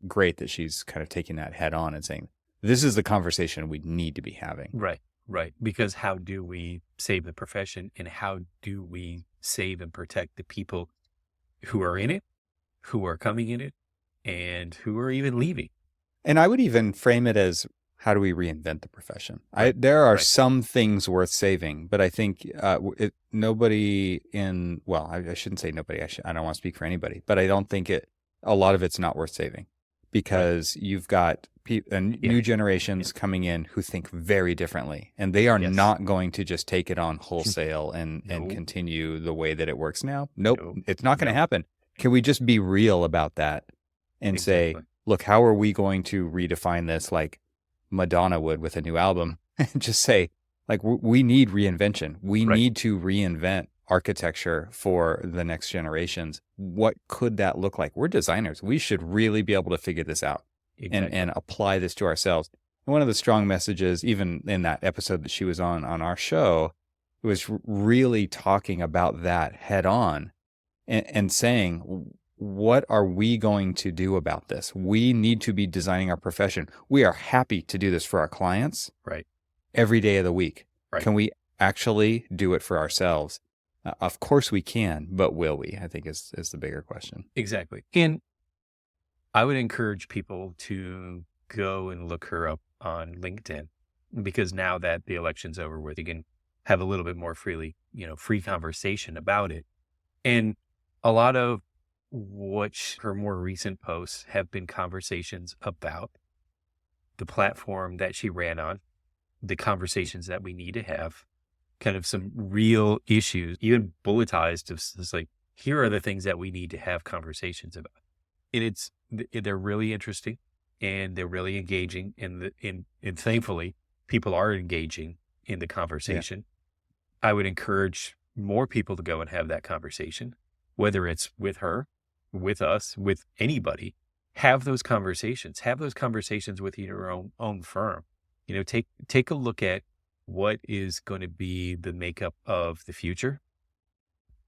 great that she's kind of taking that head on and saying, this is the conversation we need to be having. Right. Right. Because how do we save the profession, and how do we save and protect the people who are in it, who are coming in it, and who are even leaving? And I would even frame it as, how do we reinvent the profession? Right. There are Right. some things worth saving, but I think nobody in, well, I shouldn't say nobody. I don't want to speak for anybody, but I don't think a lot of it's not worth saving, because you've got Yeah. new generations coming in who think very differently, and they are Yes. not going to just take it on wholesale and No. continue the way that it works now. Nope, No. it's not going to No. happen. Can we just be real about that and say, Exactly. look, how are we going to redefine this like Madonna would with a new album? And just say, like, we need reinvention. We Right. need to reinvent architecture for the next generations. What could that look like? We're designers. We should really be able to figure this out Exactly. and apply this to ourselves. And one of the strong messages, even in that episode that she was on our show, was really talking about that head on and saying, what are we going to do about this? We need to be designing our profession. We are happy to do this for our clients Right. every day of the week. Right. Can we actually do it for ourselves? Of course we can, but will we? I think is the bigger question. Exactly. And I would encourage people to go and look her up on LinkedIn, because now that the election's over with, you can have a little bit more free conversation about it. And a lot of her more recent posts have been conversations about the platform that she ran on, the conversations that we need to have, kind of some real issues, even bulletized. It's like, here are the things that we need to have conversations about. And they're really interesting, and they're really engaging, and thankfully people are engaging in the conversation. Yeah. I would encourage more people to go and have that conversation, whether it's with her, with us, with anybody. Have those conversations. Have those conversations with your own firm. Take a look at what is going to be the makeup of the future.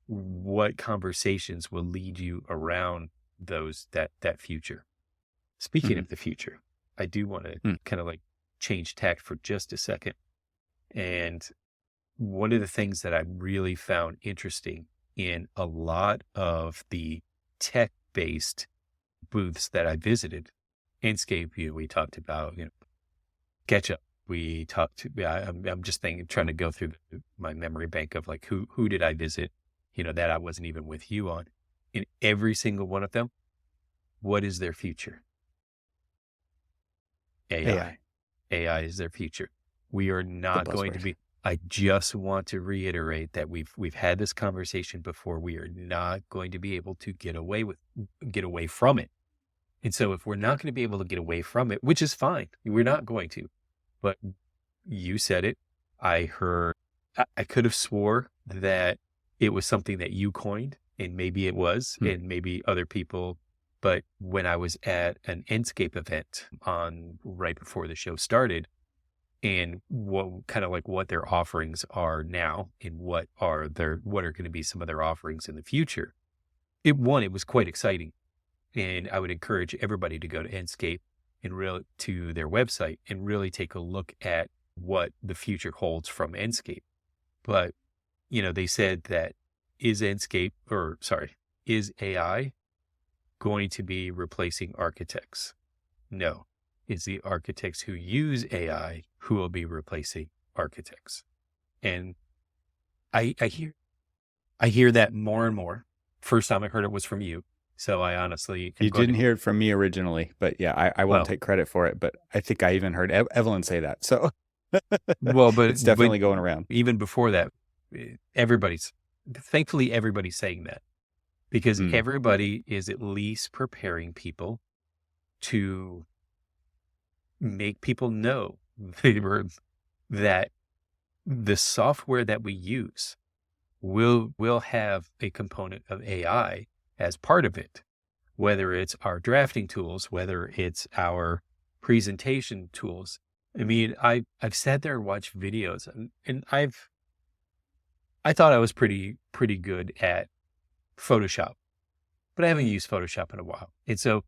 What conversations will lead you around that future. Speaking of the future, I do want to kind of like change tack for just a second. And one of the things that I really found interesting in a lot of the tech-based booths that I visited, Enscape, we talked about, SketchUp. We talked to, I'm just trying to go through my memory bank of like, who did I visit, that I wasn't even with you on. In every single one of them, what is their future? AI. AI is their future. We are not going to be, I just want to reiterate that we've had this conversation before. We are not going to be able to get away from it. And so if we're not going to be able to get away from it, which is fine, we're not going to, but you said it, I could have swore that it was something that you coined, and maybe it was, and maybe other people. But when I was at an Enscape event right before the show started, and what their offerings are now, and what are going to be some of their offerings in the future, it was quite exciting. And I would encourage everybody to go to Enscape and to their website and really take a look at what the future holds from Enscape. But, they said that is AI going to be replacing architects? No. It's the architects who use AI who will be replacing architects. And I hear that more and more. First time I heard it was from you. So I honestly... You didn't hear it from me originally, but yeah, I won't take credit for it. But I think I even heard Evelyn say that. So Well, It's but definitely going around. even before that, thankfully, everybody's saying that because Mm. everybody is at least preparing people to make people know that the software that we use will have a component of AI as part of it, whether it's our drafting tools, whether it's our presentation tools. I mean, I've sat there and watched videos and I thought I was pretty good at Photoshop, but I haven't used Photoshop in a while. And so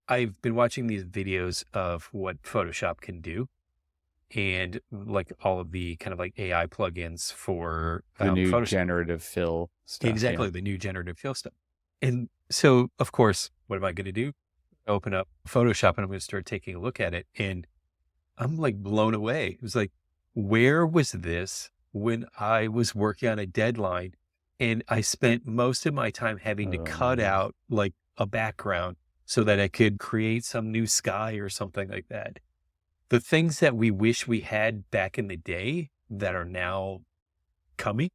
I've been watching these videos of what Photoshop can do and like all of the kind of like AI plugins for The new Photoshop. generative fill stuff. Yeah. Exactly, the new generative fill stuff. And so, of course, what am I going to do? Open up Photoshop and I'm going to start taking a look at it. And I'm like blown away. It was like, where was this when I was working on a deadline and I spent most of my time having to Oh cut man. out like a background so that I could create some new sky or something like that. The things that we wish we had back in the day that are now coming,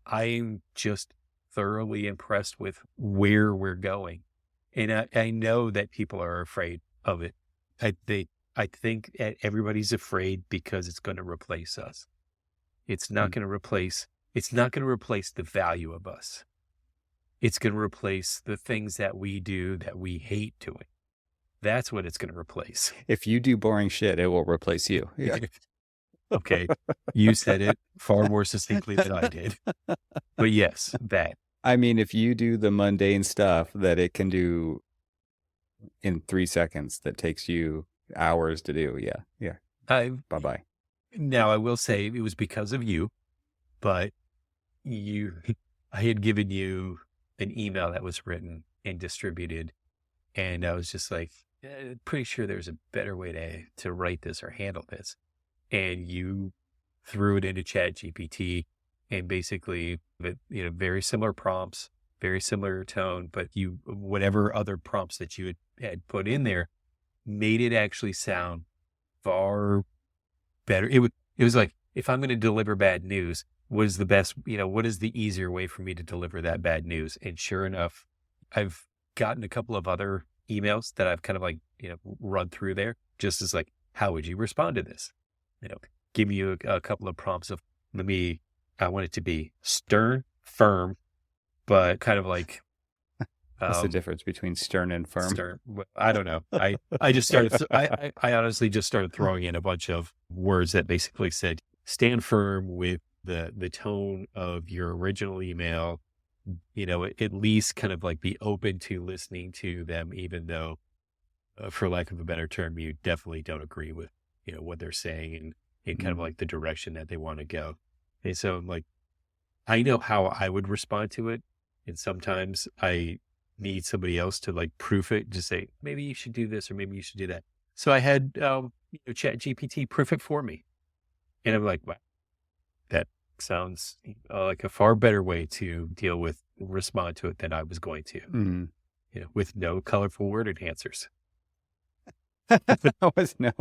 I'm just thoroughly impressed with where we're going. And I know that people are afraid of it. I think everybody's afraid because it's going to replace us. It's not Mm. going to replace, it's not going to replace the value of us. It's going to replace the things that we do that we hate doing. That's what it's going to replace. If you do boring shit, it will replace you. Yeah. Okay. You said it far more succinctly than I did. But yes, that. I mean, if you do the mundane stuff that it can do in 3 seconds, that takes you hours to do. Yeah. Yeah. I Bye bye. Now I will say it was because of you, but you I had given you an email that was written and distributed, and I was just like, pretty sure there's a better way to write this or handle this. And you threw it into Chat GPT and basically, very similar prompts, very similar tone, but whatever other prompts that you had put in there made it actually sound far better. It was like, if I'm going to deliver bad news, what is the best, what is the easier way for me to deliver that bad news? And sure enough, I've gotten a couple of other emails that I've kind of like, run through there just as like, how would you respond to this? Give you a couple of prompts of, I want it to be stern, firm, but kind of like, What's the difference between stern and firm? stern. I don't know. I just started, I honestly just started throwing in a bunch of words that basically said, stand firm with the tone of your original email, at least kind of like be open to listening to them, even though, for lack of a better term, you definitely don't agree with, what they're saying and kind of like the direction that they want to go. And so I'm like, I know how I would respond to it. And sometimes I need somebody else to like proof it, just say, maybe you should do this or maybe you should do that. So I had Chat GPT proof it for me. And I'm like, wow, that sounds like a far better way to respond to it than I was going to, with no colorful word enhancers. That was no,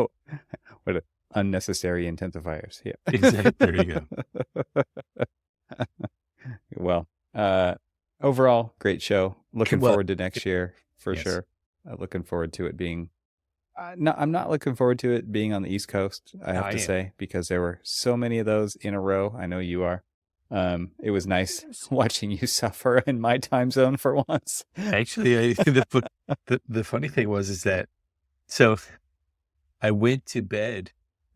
what unnecessary intensifiers. Yeah. Exactly. There you go. Well, overall, great show. Looking forward to next year for sure. Looking forward to it being. No, I'm not looking forward to it being on the East Coast. I have to say, because there were so many of those in a row. I know you are. It was nice watching you suffer in my time zone for once. Actually, the funny thing is that, so I went to bed.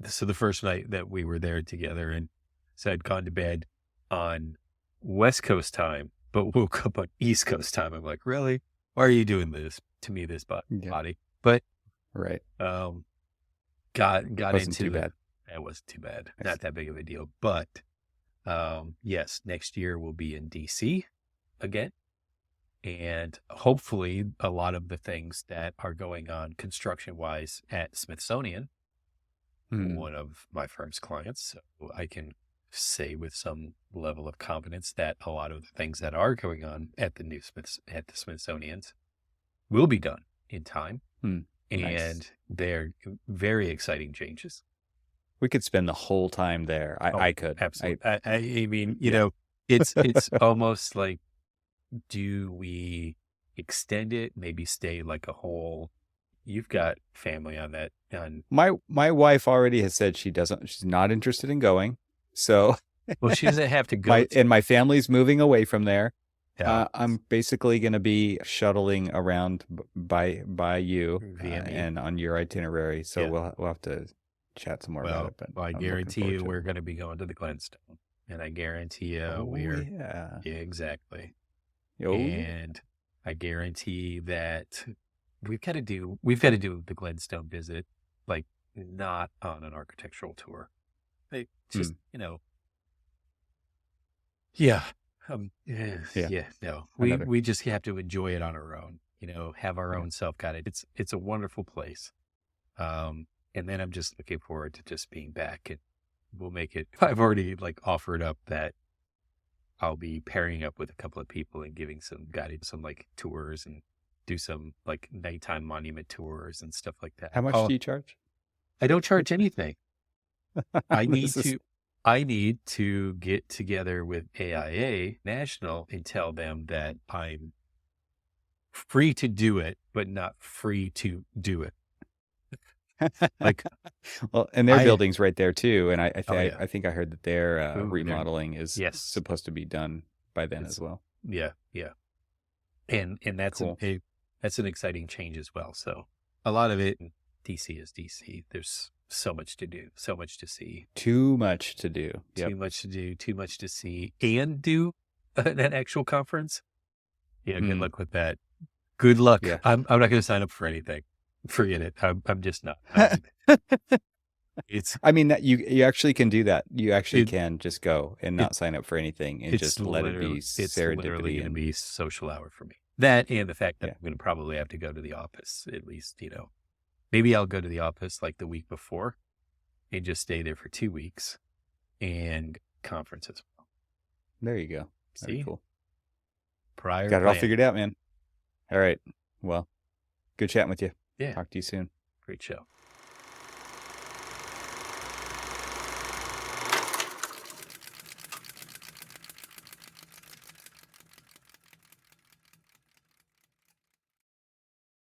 So the first night that we were there together, and so I'd gone to bed on West Coast time, but woke up on East Coast time. I'm like, really? Why are you doing this to me, this body? But right. Got wasn't into too bad. It wasn't too bad. Not that big of a deal. But yes, next year we'll be in DC again. And hopefully a lot of the things that are going on construction wise at Smithsonian, one of my firm's clients, so I can say with some level of confidence that a lot of the things that are going on at the Smithsonian's will be done in time. And Nice. they're very exciting changes. We could spend the whole time there. Oh, I could. absolutely. I mean, Yeah. it's almost like, do we extend it? Maybe stay like a whole. You've got family on that. My wife already has said she's not interested in going. So Well, she doesn't have to go to. my family's moving away from there. Yeah, I'm basically going to be shuttling around by you via me. and on your itinerary. So Yeah. we'll have to chat some more about it. But Well, I I'm looking guarantee forward you to it. we're going to be going to the Glenstone, and I guarantee you Oh we're yeah. yeah, exactly. Oh yeah. And I guarantee that we've got to do the Glenstone visit, like not on an architectural tour. Like just, yeah. Yeah, Yeah. yeah, no. We Another. we just have to enjoy it on our own, have our Yeah. own self-guided. It's a wonderful place. And then I'm just looking forward to just being back, and we'll make it. I've already like offered up that I'll be pairing up with a couple of people and giving some like tours and do some like nighttime monument tours and stuff like that. How much Oh, do you charge? I don't charge anything. I need This is to I need to get together with AIA National and tell them that I'm free to do it, but not free to do it. Like well, and their I building's right there too. And oh yeah. I think I heard that their Ooh, remodeling is yes. supposed to be done by then as It's well. yeah, yeah. And that's Cool. that's an exciting change as well. So a lot of it in DC is DC. There's so much to do, so much to see, Too much to do. Yep. too much to do, too much to see, and do an actual conference. Yeah, good luck with that. Good luck. Yeah. I'm not going to sign up for anything. Forget it. I'm just not. It's. I mean that you actually can do that. You actually It, can just go and it not sign up for anything and just let it be it's literally serendipity going to and be social hour for me. That and the fact that yeah. I'm going to probably have to go to the office at least. Maybe I'll go to the office like the week before and just stay there for 2 weeks and conference as well. There you go. See, Very cool. Prior Got it all plan. figured out, man. All right. Well, good chatting with you. Yeah. Talk to you soon. Great show.